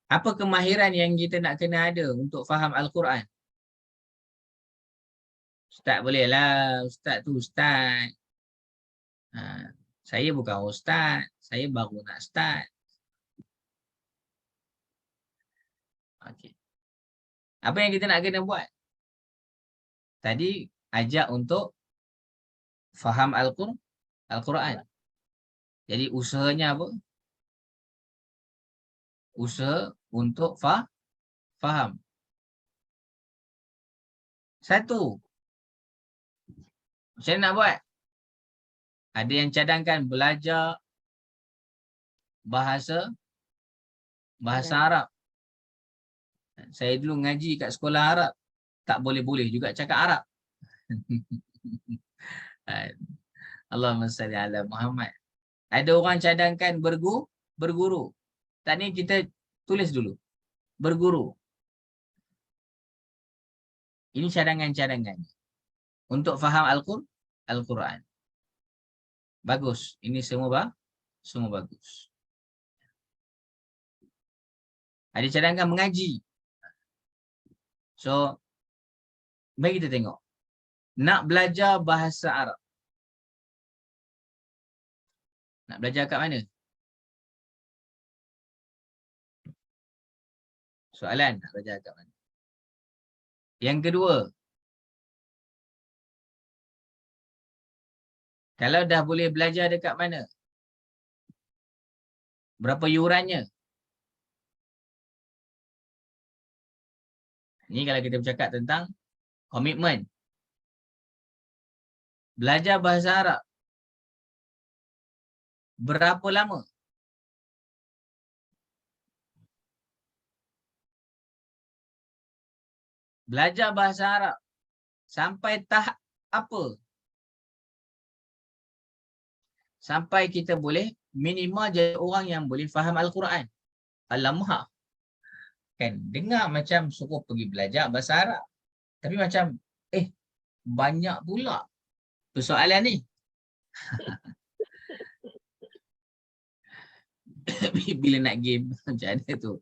Apa kemahiran yang kita nak kena ada untuk faham Al-Quran? Ustaz bolehlah, ustaz tu ustaz. Saya bukan ustaz, saya baru nak start. Okey. Apa yang kita nak kena buat? Tadi ajak untuk faham Al-Quran. Jadi usahanya apa? Usaha untuk faham. Satu. Macam mana nak buat? Ada yang cadangkan belajar bahasa Arab. Saya dulu ngaji kat sekolah Arab. Tak boleh-boleh juga cakap Arab. Allahumma salli ala Muhammad. Ada orang cadangkan berguru. Tak ni kita tulis dulu. Berguru. Ini cadangan-cadangan. Untuk faham Al-Quran. Bagus. Ini semua bagus. Ada cadangkan mengaji. So, mari kita tengok. Nak belajar bahasa Arab. Nak belajar kat mana? Soalan, nak belajar kat mana? Yang kedua, kalau dah boleh belajar dekat mana? Berapa yurannya? Ini kalau kita bercakap tentang komitmen. Belajar bahasa Arab. Berapa lama? Belajar bahasa Arab. Sampai tahap apa? Sampai kita boleh minimal jadi orang yang boleh faham Al-Quran. Alamak. Kan dengar macam suruh pergi belajar bahasa Arab. Tapi macam banyak pula persoalan ni. Bila nak game macam mana tu.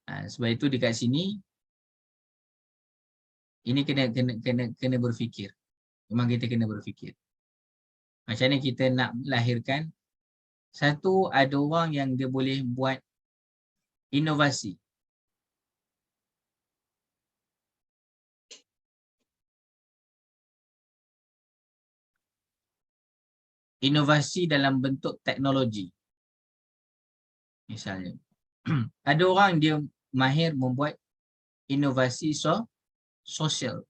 Sebab itu dekat sini ini kena berfikir. Memang kita kena berfikir. Macam mana kita nak melahirkan Satu, ada orang yang dia boleh buat inovasi. Inovasi dalam bentuk teknologi. Misalnya, ada orang dia mahir membuat inovasi sosial.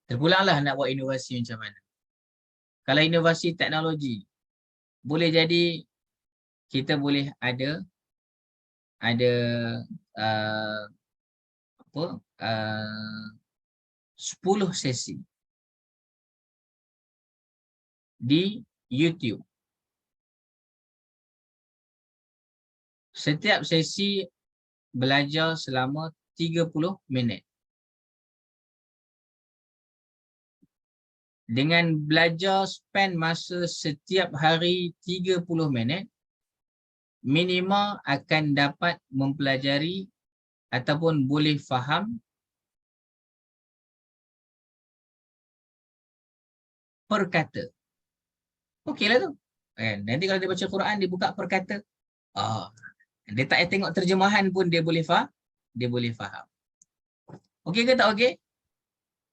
Terpulanglah nak buat inovasi macam mana. Kalau inovasi teknologi, boleh jadi kita boleh ada uh, apa 10 sesi di YouTube. Setiap sesi belajar selama 30 minit. Dengan belajar spend masa setiap hari 30 minit, minimal akan dapat mempelajari ataupun boleh faham per kata. Okeylah tu. Nanti kalau dia baca Quran, dia buka per kata. Dia tak payah tengok terjemahan pun dia boleh faham. Dia boleh faham. Okey ke tak okey?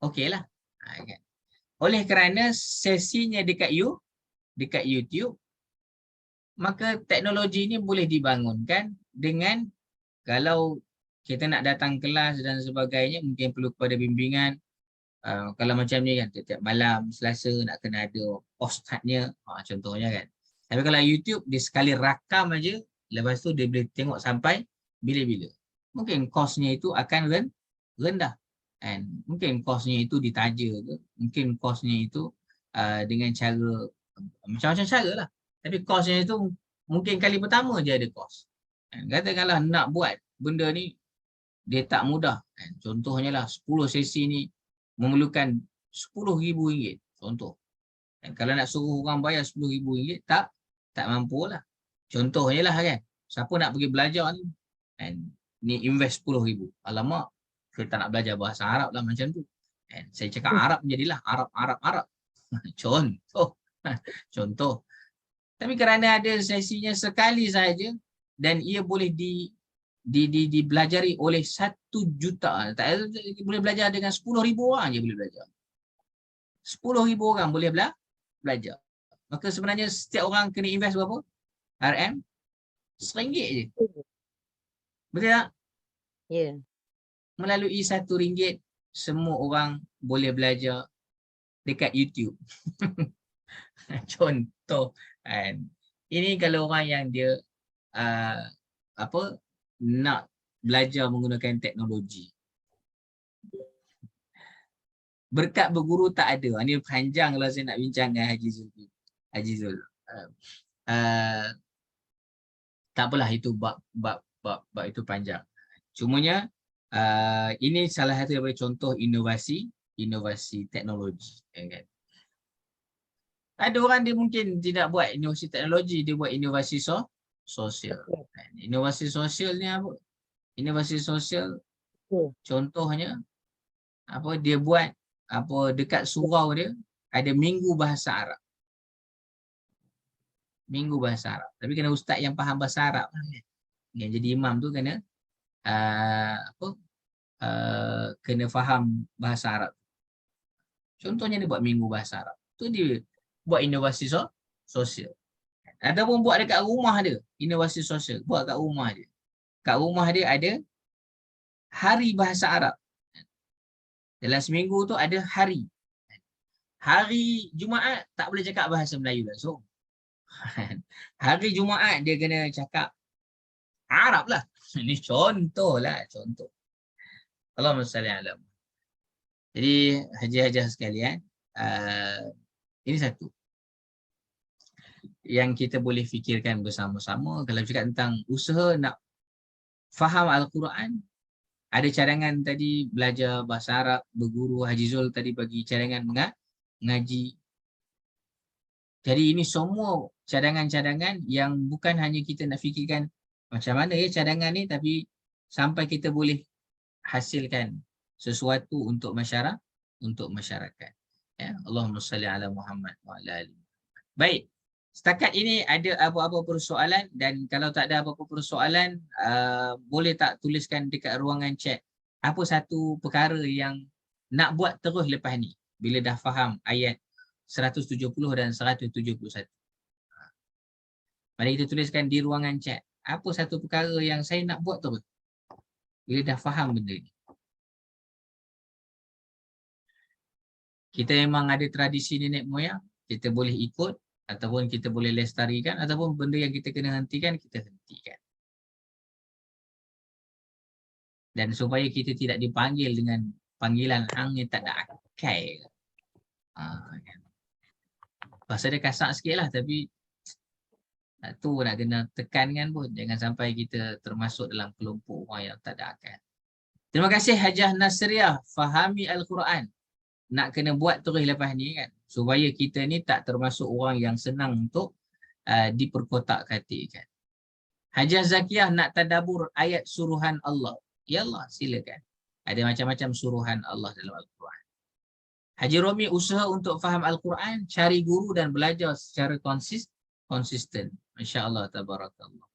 Okeylah. Kan? Oleh kerana sesinya dekat YouTube, maka teknologi ini boleh dibangunkan dengan kalau kita nak datang kelas dan sebagainya, mungkin perlu kepada bimbingan. Kalau macam ni kan, tiap malam Selasa nak kena ada ustaznya, contohnya kan. Tapi kalau YouTube, dia sekali rakam aja, lepas tu dia boleh tengok sampai bila-bila. Mungkin kosnya itu akan rendah. And mungkin kosnya itu ditaja ke, mungkin kosnya itu dengan cara macam-macam cara lah. Tapi kosnya itu mungkin kali pertama je ada kos. Katakanlah nak buat benda ni dia tak mudah. Contohnya lah 10 sesi ni memerlukan RM10,000 contoh. Kalau nak suruh orang bayar RM10,000 tak mampu lah. Contohnya lah kan, siapa nak pergi belajar ni, ni invest RM10,000. Alamak, kita nak belajar bahasa Arab lah macam tu. Saya cakap Arab jadilah Arab. Contoh. Tapi kerana ada sesinya sekali saja dan ia boleh dipelajari oleh 1 juta. Tak boleh belajar dengan 10,000 orang je boleh belajar. 10,000 orang boleh belajar. Maka sebenarnya setiap orang kena invest berapa? RM? RM1 je. Betul tak? Ya. Melalui RM1, semua orang boleh belajar dekat YouTube. Contoh. Ini kalau orang yang dia nak belajar menggunakan teknologi. Berkat berguru tak ada. Ini panjang kalau saya nak bincang dengan Haji Zul. Tak apalah, itu bab itu panjang. Cumanya ini salah satu daripada contoh inovasi teknologi. Kan? Ada orang dia mungkin tidak buat inovasi teknologi, dia buat inovasi sosial. Inovasi sosial ni apa? Inovasi sosial contohnya dia buat dekat surau dia ada minggu bahasa Arab. Minggu bahasa Arab. Tapi kena ustaz yang faham bahasa Arab. Yang jadi imam tu kena kena faham bahasa Arab. Contohnya dia buat minggu bahasa Arab. Tu dia buat inovasi sosial. Ataupun buat dekat rumah dia, inovasi sosial. Buat kat rumah dia. Kat rumah dia ada hari bahasa Arab. Dalam seminggu tu ada hari. Hari Jumaat tak boleh cakap bahasa Melayu langsung. Hari Jumaat dia kena cakap Arab lah. Ini contoh lah, contoh. Allahumma salli ala. Jadi haji-hajah sekalian, ini satu yang kita boleh fikirkan bersama-sama. Kalau cakap tentang usaha nak faham Al-Quran, ada cadangan tadi belajar bahasa Arab, berguru. Haji Zul tadi bagi cadangan mengaji. Jadi ini semua cadangan-cadangan yang bukan hanya kita nak fikirkan macam mana cadangan ni, tapi sampai kita boleh hasilkan sesuatu untuk masyarakat. Ya, Allahumma salli ala Muhammad wa ala ali. Baik. Setakat ini ada apa-apa persoalan, dan kalau tak ada apa-apa persoalan, boleh tak tuliskan dekat ruangan chat apa satu perkara yang nak buat terus lepas ni bila dah faham ayat 170 dan 171. Mari kita tuliskan di ruangan chat apa satu perkara yang saya nak buat terus bila dah faham benda ni. Kita memang ada tradisi nenek moyang, kita boleh ikut ataupun kita boleh lestarikan, ataupun benda yang kita kena hentikan, kita hentikan. Dan supaya kita tidak dipanggil dengan panggilan hang yang tak ada akal. Kan. Bahasa dia kasar sikit lah, tapi tu nak kena tekankan pun. Jangan sampai kita termasuk dalam kelompok orang yang tak ada akal. Terima kasih Hajah Nasriah, fahami Al-Quran. Nak kena buat terus lepas ni kan, supaya kita ni tak termasuk orang yang senang untuk diperkotak-katikkan. Hajah Zakiyah nak tadabbur ayat suruhan Allah. Ya Allah, silakan. Ada macam-macam suruhan Allah dalam Al-Quran. Haji Romi usaha untuk faham Al-Quran, cari guru dan belajar secara konsisten. Masya Allah, tabarakallah.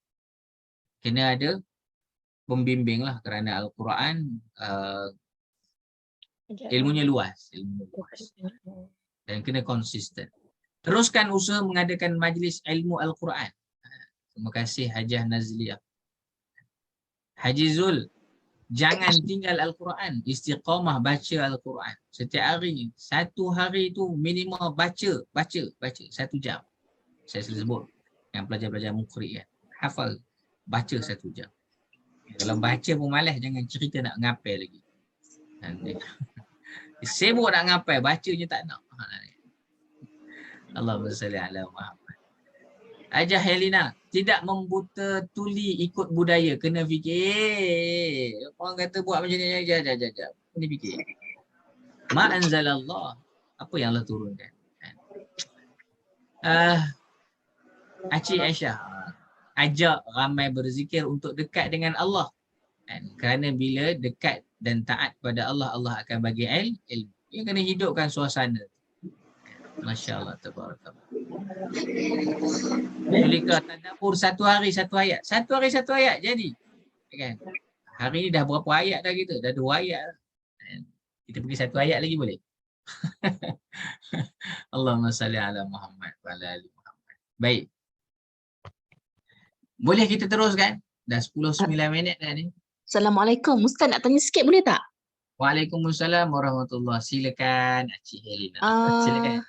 Kena ada pembimbing lah, kerana Al-Quran ilmunya luas. Dan kena konsisten. Teruskan usaha mengadakan majlis ilmu Al-Quran. Terima kasih Hajah Nazliah. Haji Zul, jangan tinggal Al-Quran. Istiqamah baca Al-Quran. Setiap hari, satu hari tu minimal baca 1 jam. Saya sebut yang pelajar-pelajar mukri kan. Hafal, baca 1 jam. Kalau baca pun malas, jangan cerita nak ngapel lagi. Sibuk nak ngapel, bacanya tak nak. Allahumma salli ala Muhammad. Hajah Helena, tidak membuta tuli ikut budaya, kena fikir. Orang kata buat macam ni, jap. Kena fikir. Ma anzalallah, apa yang Allah turunkan. Acik Aisyah, ajak ramai berzikir untuk dekat dengan Allah. Kerana bila dekat dan taat pada Allah, Allah akan bagi ilmu. Dia kena hidupkan suasana. Masya Allah, tabarakallah. Sulika tadabbur 1 hari 1 ayat. 1 hari 1 ayat jadi. Kan? Hari ni dah berapa ayat dah kita? Dah 2 ayat. Kita pergi 1 ayat lagi boleh? Allahumma salli ala Muhammad wa ala ali Muhammad. Baik. Boleh kita teruskan? Dah 10-9 minit dah ni. Assalamualaikum. Ustaz nak tanya sikit boleh tak? Waalaikumsalam warahmatullahi. Silakan Acik Helena. Silakan.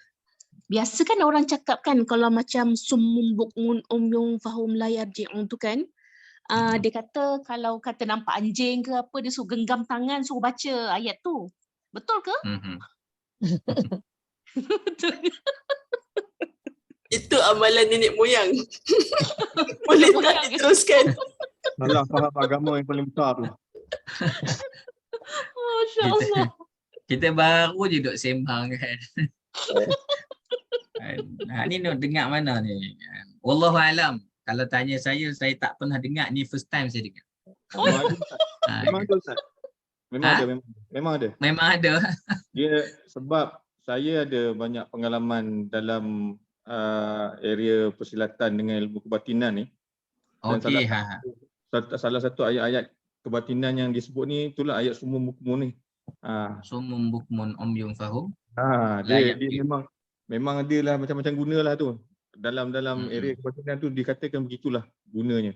Biasa kan orang cakap kan kalau macam summun bukmun umyun fahum la yarji'un tu kan, dia kata kalau kata nampak anjing ke apa, dia suruh genggam tangan, suruh baca ayat tu. Betul ke? Betul. Itu amalan nenek moyang. Boleh tak diteruskan? Salah faham agama yang paling besar tu. Masya Allah. Kita baru je duk sembang kan. Ni nak dengar mana ni? Wallahu alam. Kalau tanya saya tak pernah dengar, ni first time saya dengar. Memang ada Ustaz. Memang ada. Dia sebab saya ada banyak pengalaman dalam area persilatan dengan ilmu kebatinan ni. Okey. Salah satu ayat-ayat kebatinan yang disebut ni itulah ayat summun bukmun ni. Summun bukmun umyun fahum. Dia memang ada lah macam-macam guna lah tu. Dalam area kebatinan tu dikatakan begitulah gunanya.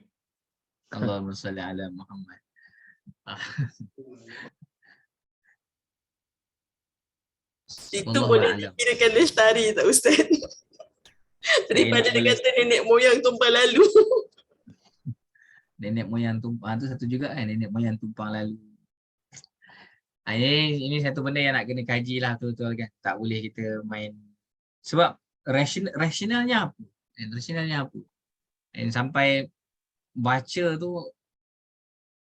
Allahumma salli ala Muhammad. Itu boleh dikirakan lestari tak Ustaz? Daripada dia kata nenek moyang tumpang lalu. Nenek moyang tumpang tu satu juga kan, nenek moyang tumpang lalu. Ini satu benda yang nak kena kaji lah betul-betul kan. Tak boleh kita main. Sebab rasionalnya apa? Dan sampai baca tu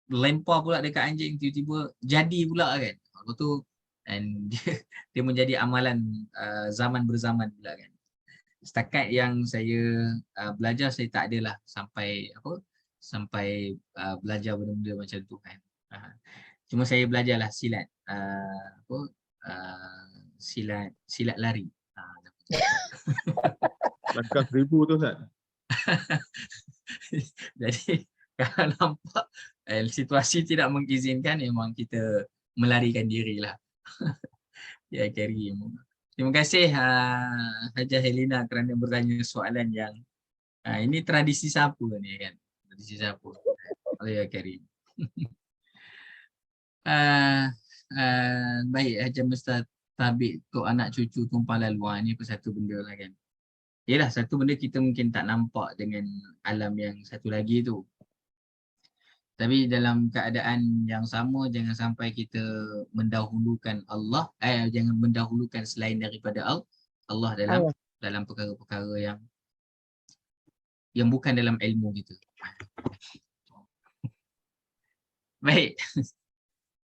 lempar pula dekat anjing, tiba-tiba jadi pula kan. Lepas tu dan dia menjadi amalan zaman berzaman pula kan. Setakat yang saya belajar, saya tak adalah sampai belajar benda-benda macam tu kan. Cuma saya belajarlah silat silat lari. Langkah 1000 tu Ustaz. Jadi kalau nampak situasi tidak mengizinkan, memang kita melarikan dirilah. Ya, Karim. Terima kasih Hajah Helena kerana bertanya soalan yang ini tradisi siapa ni kan? Tradisi siapa? Oh ya, Karim. Baik, Hajah Mustad Tabik untuk anak cucu tumpang laluan ni pun satu benda lah kan. Yelah, satu benda kita mungkin tak nampak dengan alam yang satu lagi tu. Tapi dalam keadaan yang sama, jangan sampai kita mendahulukan Allah, jangan mendahulukan selain daripada Allah dalam perkara-perkara yang bukan dalam ilmu kita. Baik.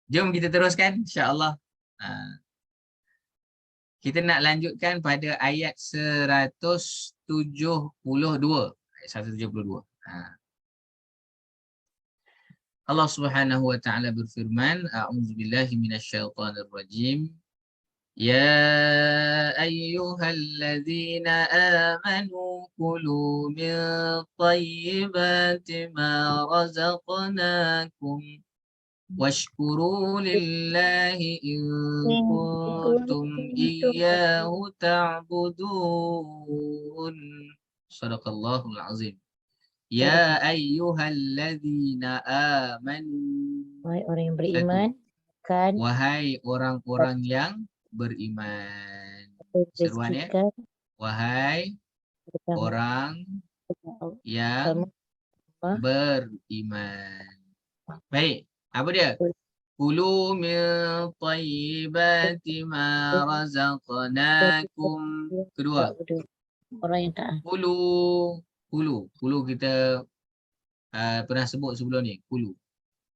Jom kita teruskan insya-Allah. Kita nak lanjutkan pada ayat 172. Ayat 172. Allah Subhanahu wa taala berfirman, a'udzubillahi minasyaitonir rajim. Ya ayyuhalladzina amanu kulu min thayyibati ma razaqnakum washkuru lillahi in kuntum iyyahu ta'budun. Shadaqallahul azim. Ya ayyuhalladzina amanu. Wahai orang yang beriman, kan Wahai orang-orang yang beriman. Seruannya, wahai orang yang beriman. Baik, apa dia? Kulu min thayyibati ma razaqnakum. Kedua, orang yang taat. Kulu kita pernah sebut sebelum ni. Kulu,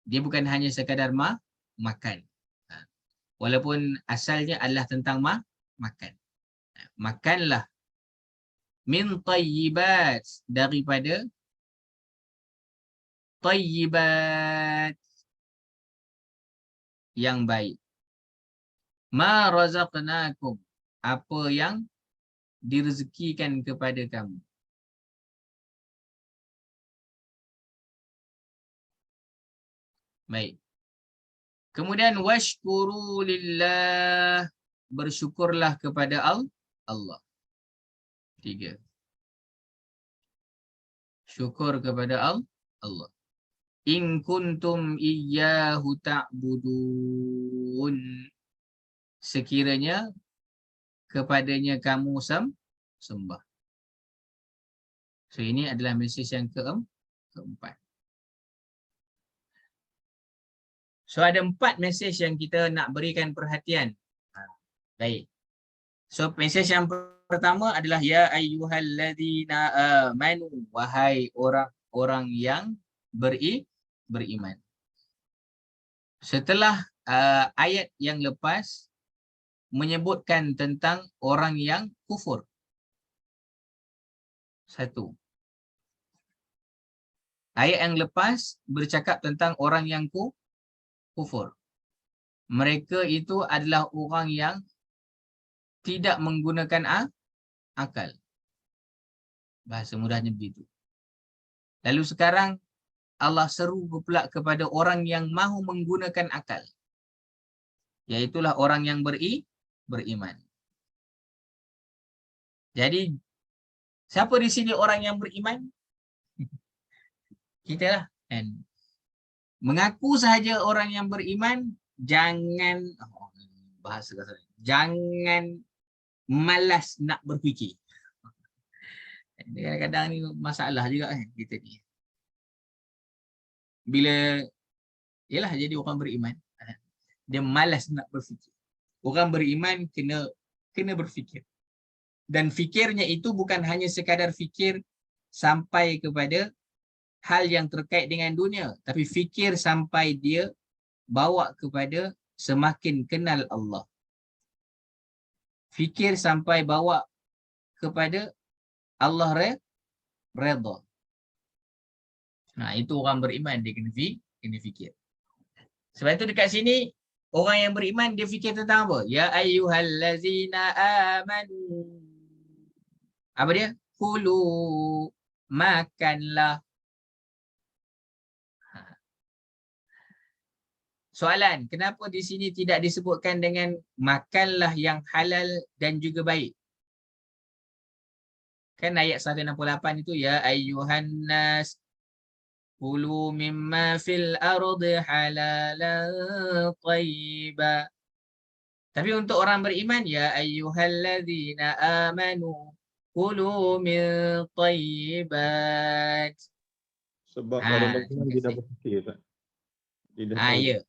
dia bukan hanya sekadar makan. Walaupun asalnya adalah tentang makan. Makanlah min thayyibat, daripada thayyibat yang baik. Ma razaqnakum, apa yang direzekikan kepada kamu. Baik. Kemudian washkuru lillah, bersyukurlah kepada Allah. 3. Syukur kepada Allah. In kuntum iyyahu ta'budun, sekiranya kepadanya kamu sembah. So ini adalah mesej yang keempat. So ada 4 mesej yang kita nak berikan perhatian. Baik. So mesej yang pertama adalah ya ayyuhalladzina amanu, wahai orang-orang yang beriman. Setelah ayat yang lepas menyebutkan tentang orang yang kufur. 1. Ayat yang lepas bercakap tentang orang yang kufur. Mereka itu adalah orang yang tidak menggunakan akal. Bahasa mudahnya begitu. Lalu sekarang Allah seru pula kepada orang yang mahu menggunakan akal, iaitulah orang yang beriman. Jadi siapa di sini orang yang beriman? Kita lah. And mengaku sahaja orang yang beriman, jangan jangan malas nak berfikir. Kadang-kadang ni masalah juga kan kita ni. Bila yalah jadi orang beriman, dia malas nak berfikir. Orang beriman kena berfikir. Dan fikirnya itu bukan hanya sekadar fikir sampai kepada hal yang terkait dengan dunia, tapi fikir sampai dia bawa kepada semakin kenal Allah. Fikir sampai bawa kepada Allah redha. Nah, itu orang beriman, dia kena fikir. Sebab itu dekat sini orang yang beriman dia fikir tentang apa? Ya ayyuhallazina amanu. Apa dia? kulu, makanlah. Soalan, kenapa di sini tidak disebutkan dengan makanlah yang halal dan juga baik? Kan ayat 168 itu ya ayyuhan nas kulu mimma fil ardi halalan thayyiba. Tapi untuk orang beriman ya ayyuhalladzina amanu kulu min thayyibat. Sebab orang Terima beriman dia dah kasih. berfikir, Ustaz. Dia dah tahu. Ya.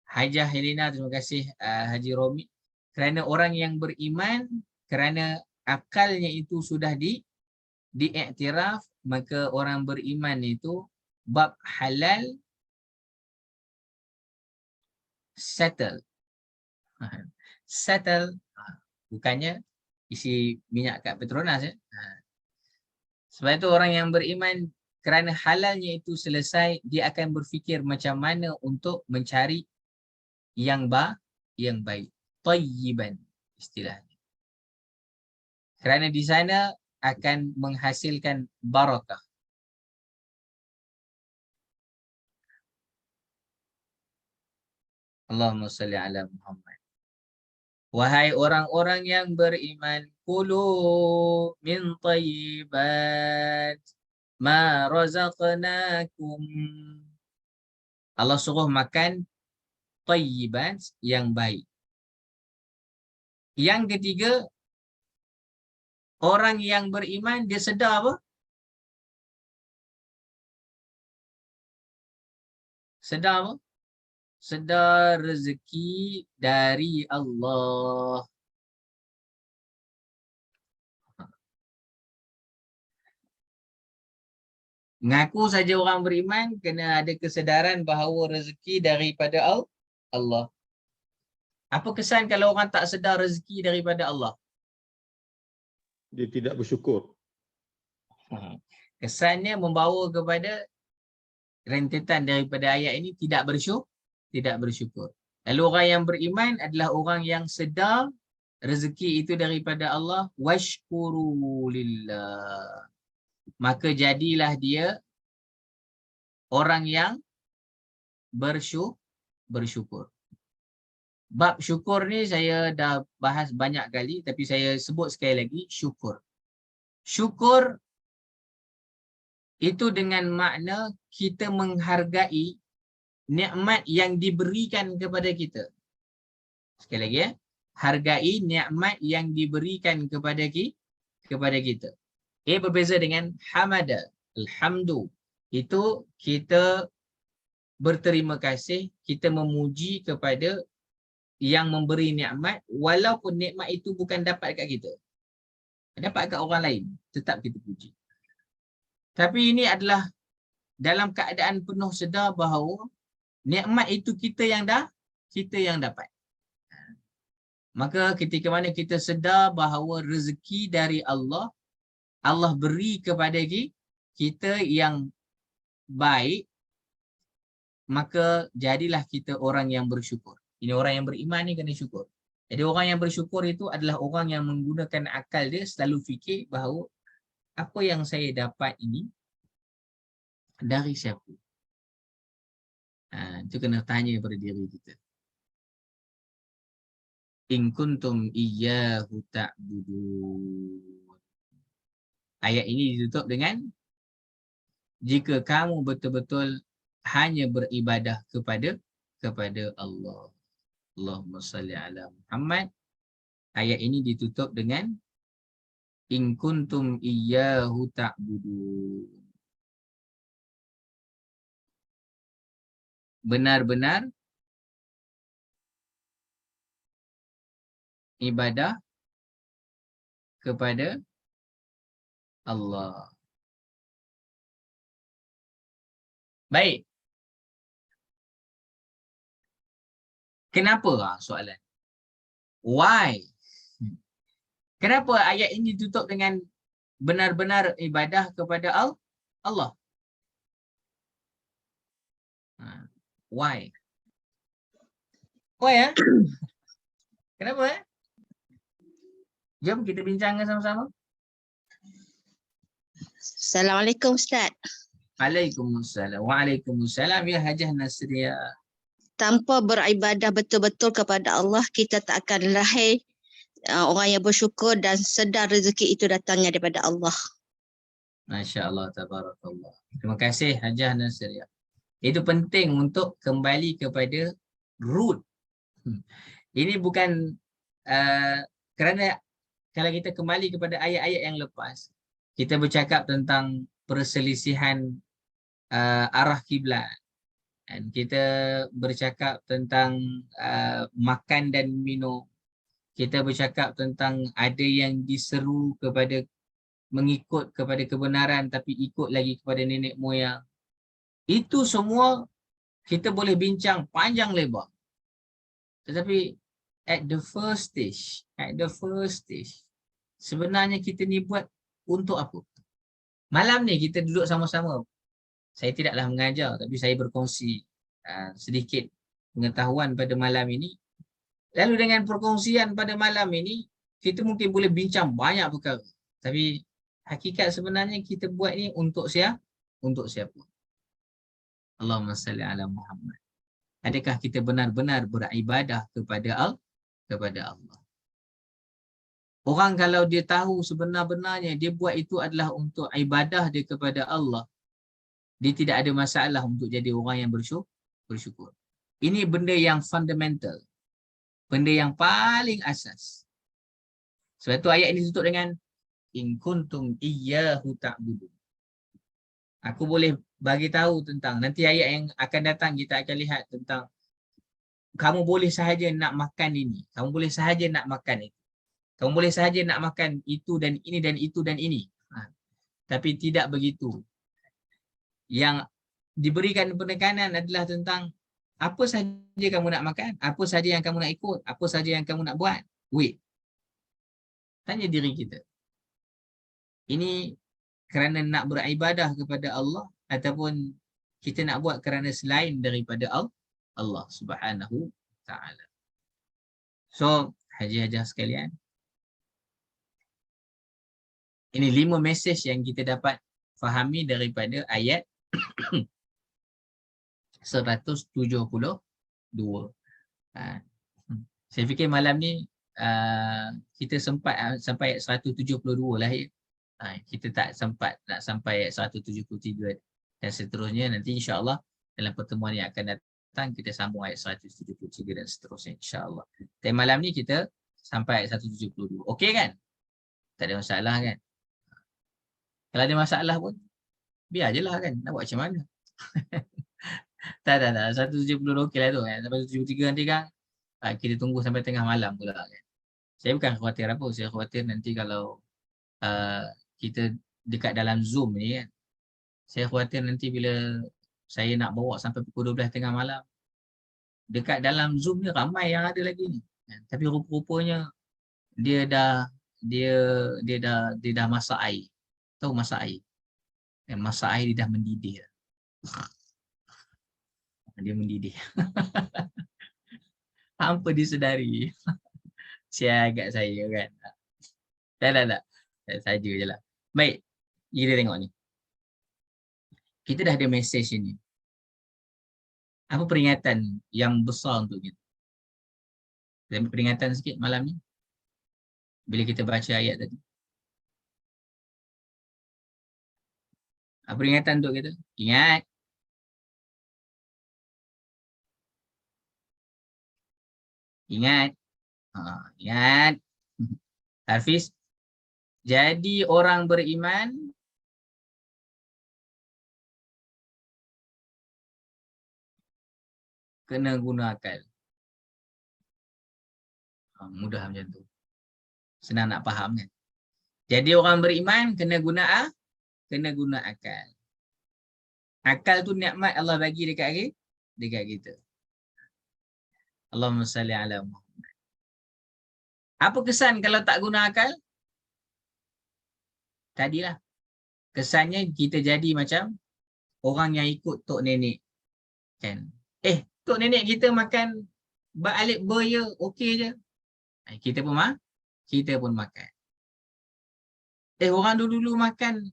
Hajah Helena, terima kasih Haji Romi. Kerana orang yang beriman, kerana akalnya itu sudah diiktiraf, maka orang beriman itu bab halal settle. Settle. Bukannya isi minyak kat Petronas ya. Sebab itu orang yang beriman kerana halalnya itu selesai, dia akan berfikir macam mana untuk mencari yang baik. Tayyiban istilahnya. Kerana di sana akan menghasilkan barakah. Allahumma salli ala Muhammad. Wahai orang-orang yang beriman, kulu min tayyibat ma razaqnakum. Allah suruh makan tayyibat yang baik. Yang ketiga, orang yang beriman dia sedar apa? Sedar apa? Sedar rezeki dari Allah. Ngaku saja orang beriman kena ada kesedaran bahawa rezeki daripada Allah. Apa kesan kalau orang tak sedar rezeki daripada Allah? Dia tidak bersyukur. Kesannya membawa kepada rentetan daripada ayat ini tidak bersyukur. Lalu orang yang beriman adalah orang yang sedar rezeki itu daripada Allah. Washkuru lillah. Maka jadilah dia orang yang bersyukur. Bab syukur ni saya dah bahas banyak kali, tapi saya sebut sekali lagi, syukur. Syukur itu dengan makna kita menghargai nikmat yang diberikan kepada kita. Sekali lagi ya, hargai nikmat yang diberikan kepada kita. Berbeza dengan hamada, alhamdu. Itu kita berterima kasih, kita memuji kepada yang memberi nikmat, walaupun nikmat itu bukan dapat kat kita, dapat kat orang lain, tetap kita puji. Tapi ini adalah dalam keadaan penuh sedar bahawa nikmat itu kita yang dapat. Maka ketika mana kita sedar bahawa rezeki dari Allah, Allah beri kepada kita yang baik, maka jadilah kita orang yang bersyukur. Ini orang yang beriman ni kena syukur. Jadi orang yang bersyukur itu adalah orang yang menggunakan akal dia, selalu fikir bahawa apa yang saya dapat ini dari siapa? Itu kena tanya pada diri kita. In kuntum iyyahu ta'budun. Ayat ini ditutup dengan jika kamu betul-betul hanya beribadah kepada Allah. Allahumma salli ala Muhammad. Ayat ini ditutup dengan in kuntum iyyahu ta'budun. Benar-benar ibadah kepada Allah. Baik. Kenapa soalan? Why? Kenapa ayat ini ditutup dengan benar-benar ibadah kepada Allah? Why? Why ya? Kenapa Jom kita bincangkan sama-sama. Assalamualaikum Ustaz. Waalaikumsalam. Waalaikumsalam ya Hajah Nasriah. Tanpa beribadah betul-betul kepada Allah, kita tak akan lahir orang yang bersyukur dan sedar rezeki itu datangnya daripada Allah. Masya Allah, tabarakallah. Terima kasih Hajah Nasriah. Itu penting untuk kembali kepada root. Ini bukan kerana kalau kita kembali kepada ayat-ayat yang lepas, kita bercakap tentang perselisihan arah kiblat. Dan kita bercakap tentang makan dan minum. Kita bercakap tentang ada yang diseru kepada mengikut kepada kebenaran tapi ikut lagi kepada nenek moyang. Itu semua kita boleh bincang panjang lebar. Tetapi at the first stage, sebenarnya kita ni buat untuk apa? Malam ni kita duduk sama-sama. Saya tidaklah mengajar, tapi saya berkongsi sedikit pengetahuan pada malam ini. Lalu dengan perkongsian pada malam ini, kita mungkin boleh bincang banyak perkara. Tapi hakikat sebenarnya kita buat ni untuk siapa? Untuk siapa? Allahumma salli ala Muhammad. Adakah kita benar-benar beribadah kepada Allah? Orang kalau dia tahu sebenar-benarnya dia buat itu adalah untuk ibadah dia kepada Allah, dia tidak ada masalah untuk jadi orang yang bersyukur. Ini benda yang fundamental. Benda yang paling asas. Sebab tu ayat ini tutup dengan in kuntum iyyahu ta'budun. Aku boleh bagi tahu tentang nanti ayat yang akan datang, kita akan lihat tentang kamu boleh sahaja nak makan ini, kamu boleh sahaja nak makan itu, kamu boleh sahaja nak makan itu dan ini dan itu dan ini. Tapi tidak begitu. Yang diberikan penekanan adalah tentang apa sahaja kamu nak makan, apa sahaja yang kamu nak ikut, apa sahaja yang kamu nak buat. Wait. Tanya diri kita. Ini kerana nak beribadah kepada Allah ataupun kita nak buat kerana selain daripada Allah Subhanahu Ta'ala. So, haji-hajah sekalian, ini 5 mesej yang kita dapat fahami daripada ayat 172. Saya fikir malam ni kita sempat sampai ayat 172 lah ya. Kita tak sempat nak sampai ayat 173 dan seterusnya. Nanti insya-Allah dalam pertemuan yang akan datang kita sambung ayat 173 dan seterusnya insya-Allah. Tapi malam ni kita sampai ayat 172. Okey kan? Tak ada masalah kan? Kalau ada masalah pun biar je lah kan, nak buat macam mana. tak 172 okey lah tu kan. Sampai 173 nanti kan kita tunggu sampai tengah malam pula kan. Saya bukan khawatir apa, saya khawatir nanti kalau kita dekat dalam Zoom ni kan, saya khawatir nanti bila saya nak bawa sampai pukul 12 tengah malam, dekat dalam Zoom ni ramai yang ada lagi ni. Tapi rupa-rupanya dia dah masak air. Tahu masak air? Masak air dia dah mendidih. Dia mendidih. Tanpa disedari. Siagat saya kan. Tak. Saja je lah. Baik. Kita tengok ni. Kita dah ada mesej ini. Apa peringatan yang besar untuk kita? Kita ambil peringatan sikit malam ni. Bila kita baca ayat tadi. Apa peringatan untuk kita? Ingat. Ingat. Ingat. Hafiz. Jadi orang beriman kena guna akal. Mudah macam tu. Senang nak faham kan? Jadi orang beriman kena guna akal. Akal tu nikmat Allah bagi dekat kita. Allahumma salli ala Muhammad. Apa kesan kalau tak guna akal? Tadilah. Kesannya kita jadi macam orang yang ikut tok nenek. Kan? Tok nenek kita makan alif ya, okey je. Kita pun makan. Orang dulu-dulu makan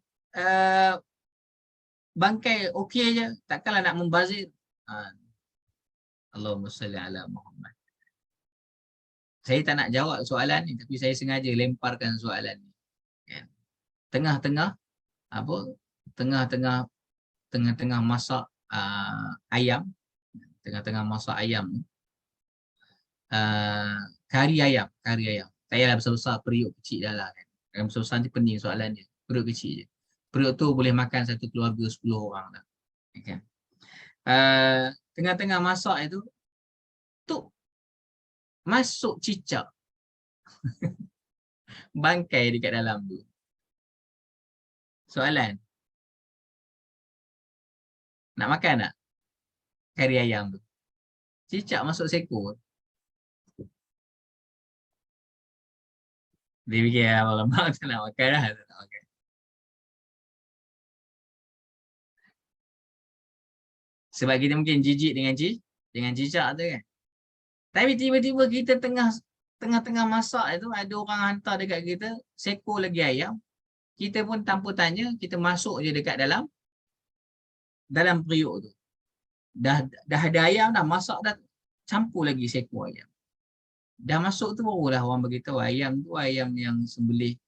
bangkai okey je, takkanlah nak membazir. Allahumma salli ala Muhammad. Saya tak nak jawab soalan ni, tapi saya sengaja lemparkan soalan ni. Kan? Tengah-tengah apa? Tengah-tengah masak ayam, tengah-tengah masak ayam, kari ayam. Tak payahlah besar-besar, periuk kecil dah lah. Kan? Yang besar-besar ni pening soalan dia. Periuk kecil je. Periuk tu boleh makan satu keluarga 10 orang dah. Kan? Tengah-tengah masak itu, tu masuk cicak. Bangkai dekat dalam tu. Soalan. Nak makan tak? Kari ayam tu. Cicak masuk seekor. Dia fikir lama-lama tak nak makan dah. Tak nak makan. Sebab kita mungkin jijik dengan cicak tu kan. Tapi tiba-tiba kita tengah-tengah masak itu ada orang hantar dekat kita seekor lagi ayam. Kita pun tanpa tanya, kita masuk je dekat dalam periuk tu. Dah ada ayam dah, masak dah, campur lagi seekor ayam. Dah masuk tu barulah orang beritahu ayam tu ayam yang sembelih,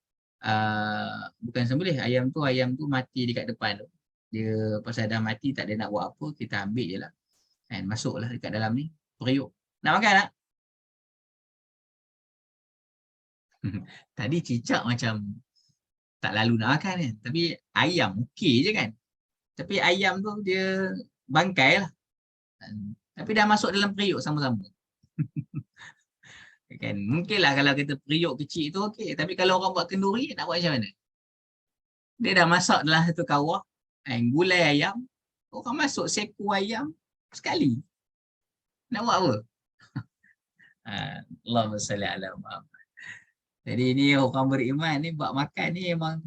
bukan sembelih, ayam tu mati dekat depan tu. Dia pasal dah mati tak ada nak buat apa, kita ambil je lah. Kan, masuklah dekat dalam ni, periuk. Nak makan tak? Tadi cicak macam tak lalu nak makan kan. Tapi ayam okey je kan. Tapi ayam tu dia bangkai lah. Tapi dah masuk dalam periuk sama-sama. Kan? Mungkinlah kalau kita periuk kecil tu okey. Tapi kalau orang buat kenduri, nak buat macam mana? Dia dah masak dalam satu kawah. Gulai ayam. Orang masuk seekor ayam sekali. Nak buat apa? Allahumma salli ala Muhammad. Jadi ni orang beriman ni buat makan ni memang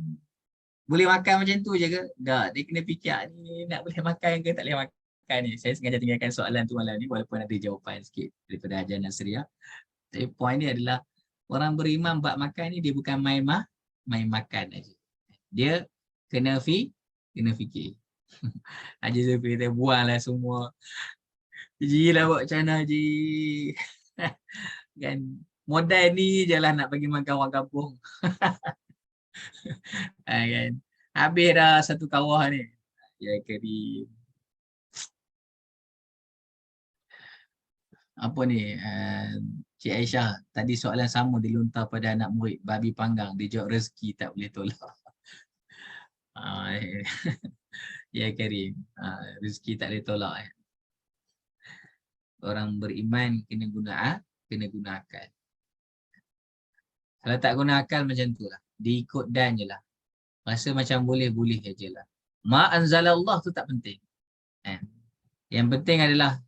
boleh makan macam tu je ke? Tak, dia kena fikir ni nak boleh makan ke tak boleh makan ni. Saya sengaja tinggalkan soalan tu malam ni walaupun ada jawapan sikit daripada Hajar Nasriah. Tapi poin ni adalah orang beriman buat makan ni dia bukan main makan aja. Dia kena fikir. Haji Zulfi kata buanglah semua. Haji lah buat macam mana Haji. Kan modal ni je lah nak bagi makan orang kampung. Kan? Habis dah satu kawah ni. Ya Karim. Apa ni? Cik Aisyah, tadi soalan sama dilontar pada anak murid babi panggang. Dia jawab rezeki tak boleh tolak. Ya Karim. Rezeki tak boleh tolak. Orang beriman kena guna akal. Kalau tak guna akal macam tu lah. Diikut dan je lah. Rasa macam boleh-boleh je lah. Ma anzalallah tu tak penting. Yang penting adalah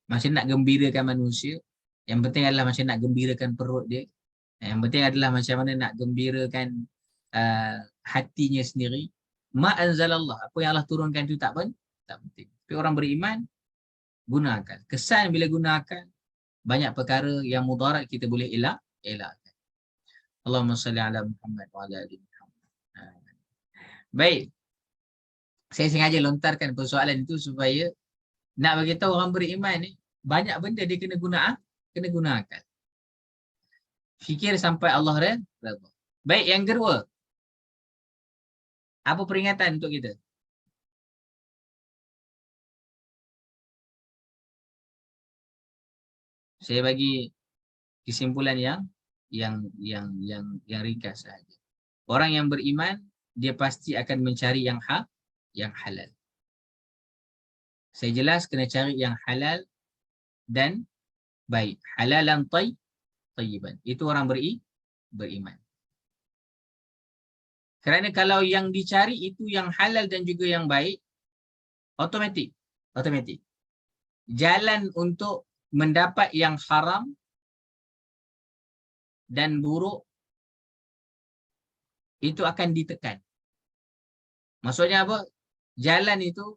macam nak gembirakan manusia. Yang penting adalah macam nak gembirakan perut dia. Yang penting adalah macam mana nak gembirakan hatinya sendiri. Ma anzalallah. Apa yang Allah turunkan tu tak penting. Tapi orang beriman, guna akal. Kesan bila guna akal, banyak perkara yang mudarat kita boleh elakkan. Allahumma salli ala Muhammad wa ala ali Muhammad. Baik. Saya sengaja lontarkan persoalan itu supaya nak bagi tahu orang beriman ni banyak benda dia kena guna akal. Fikir sampai Allah redha. Baik, yang kedua. Apa peringatan untuk kita? Saya bagi kesimpulan yang ringkas sahaja. Orang yang beriman dia pasti akan mencari yang halal. Saya jelas kena cari yang halal dan baik. Halalan tayyiban. Itu orang beriman. Kerana kalau yang dicari itu yang halal dan juga yang baik, automatik. Jalan untuk mendapat yang haram dan buruk itu akan ditekan. Maksudnya apa? Jalan itu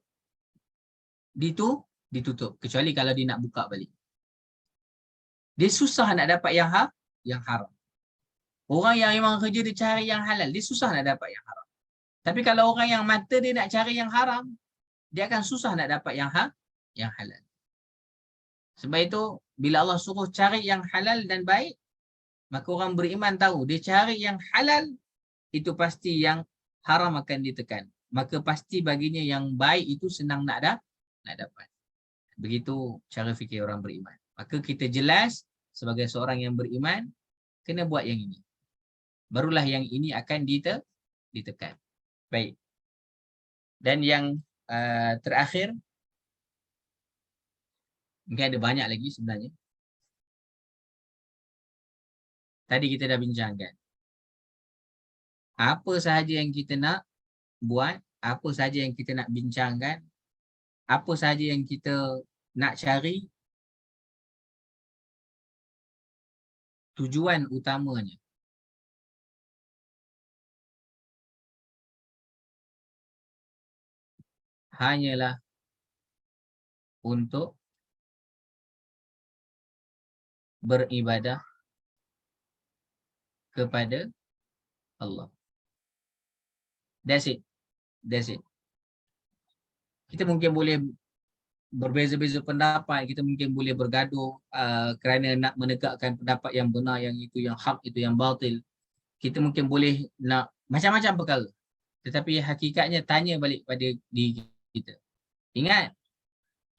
ditutup. Kecuali kalau dia nak buka balik. Dia susah nak dapat yang haram. Orang yang memang kerja dia cari yang halal, dia susah nak dapat yang haram. Tapi kalau orang yang mata dia nak cari yang haram, dia akan susah nak dapat yang halal. Sebab itu bila Allah suruh cari yang halal dan baik, maka orang beriman tahu dia cari yang halal itu pasti yang haram akan ditekan. Maka pasti baginya yang baik itu senang nak dapat. Begitu cara fikir orang beriman. Maka kita jelas sebagai seorang yang beriman kena buat yang ini. Barulah yang ini akan ditekan. Baik. Dan yang terakhir, mungkin ada banyak lagi sebenarnya. Tadi kita dah bincangkan. Apa sahaja yang kita nak buat, apa sahaja yang kita nak bincangkan, apa sahaja yang kita nak cari, tujuan utamanya hanyalah untuk beribadah kepada Allah. That's it. Kita mungkin boleh berbeza-beza pendapat, kita mungkin boleh bergaduh kerana nak menegakkan pendapat yang benar, yang itu yang hak, itu yang batil. Kita mungkin boleh nak macam-macam perkara. Tetapi hakikatnya tanya balik pada diri kita. Ingat,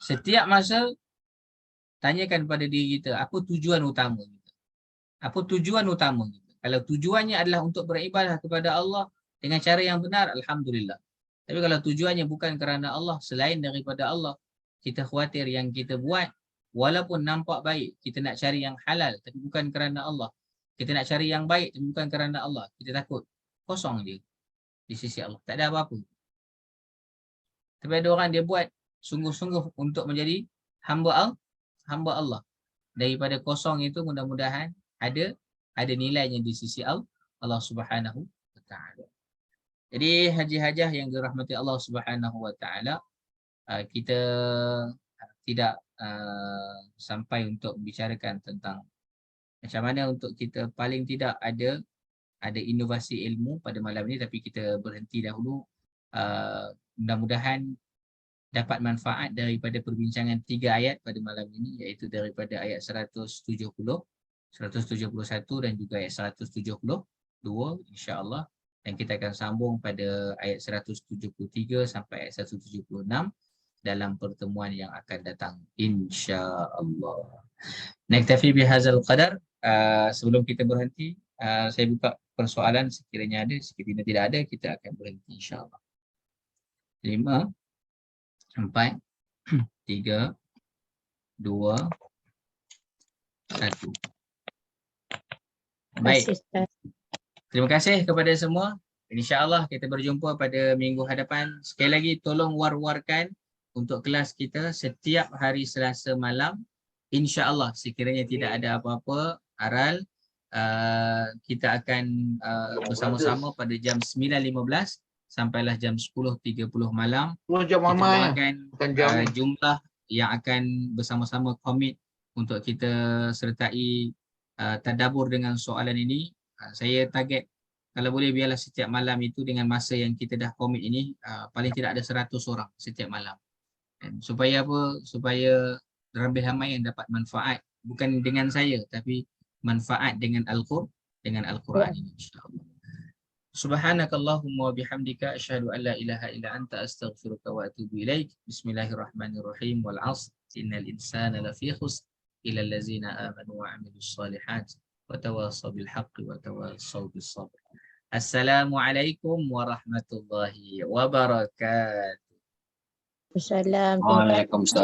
setiap masa tanyakan pada diri kita, apa tujuan utama kita? Apa tujuan utama kita? Kalau tujuannya adalah untuk beribadah kepada Allah dengan cara yang benar, alhamdulillah. Tapi kalau tujuannya bukan kerana Allah, selain daripada Allah, kita khawatir yang kita buat, walaupun nampak baik, kita nak cari yang halal, tapi bukan kerana Allah. Kita nak cari yang baik, tapi bukan kerana Allah. Kita takut, kosong dia di sisi Allah. Tak ada apa-apa. Tapi ada orang dia buat sungguh-sungguh untuk menjadi hamba Allah. Daripada kosong itu mudah-mudahan ada nilainya di sisi Allah Subhanahu wa taala. Jadi haji-hajah yang dirahmati Allah Subhanahu wa taala, kita tidak sampai untuk bicarakan tentang macam mana untuk kita paling tidak ada inovasi ilmu pada malam ini, tapi kita berhenti dahulu. Mudah-mudahan dapat manfaat daripada perbincangan 3 ayat pada malam ini, iaitu daripada ayat 170, 171 dan juga ayat 172 insya-Allah, dan kita akan sambung pada ayat 173 sampai ayat 176 dalam pertemuan yang akan datang insya-Allah. Naktafi bihadzal qadar. Sebelum kita berhenti, saya buka persoalan sekiranya ada, sekiranya tidak ada kita akan berhenti insya-Allah. 5 4 3 2 1. Baik. Terima kasih kepada semua. InsyaAllah kita berjumpa pada minggu hadapan. Sekali lagi tolong war-warkan untuk kelas kita setiap hari Selasa malam. InsyaAllah sekiranya tidak ada apa-apa aral, kita akan bersama-sama pada jam 9.15 sampailah jam 10.30 malam. Kita doakan jumlah yang akan bersama-sama komit untuk kita sertai tadabbur dengan soalan ini. Saya target kalau boleh biarlah setiap malam itu dengan masa yang kita dah komit ini, paling tidak ada 100 orang setiap malam. Dan supaya apa? Supaya ramai ramai yang dapat manfaat, bukan dengan saya tapi manfaat dengan Al-Quran ini insya-Allah. Subhanakallahumma wa bihamdika asyhadu an la ilaha illa anta astaghfiruka wa atubu ilaik. Bismillahirrahmanirrahim. Wal 'ashr innal insana lafi khusr illa allazina amanu wa 'amilus shalihat wa tawassaw bil haqqi wa tawassaw bis sabr. Assalamualaikum warahmatullahi wabarakatuh. Assalamualaikum. Waalaikumsalam.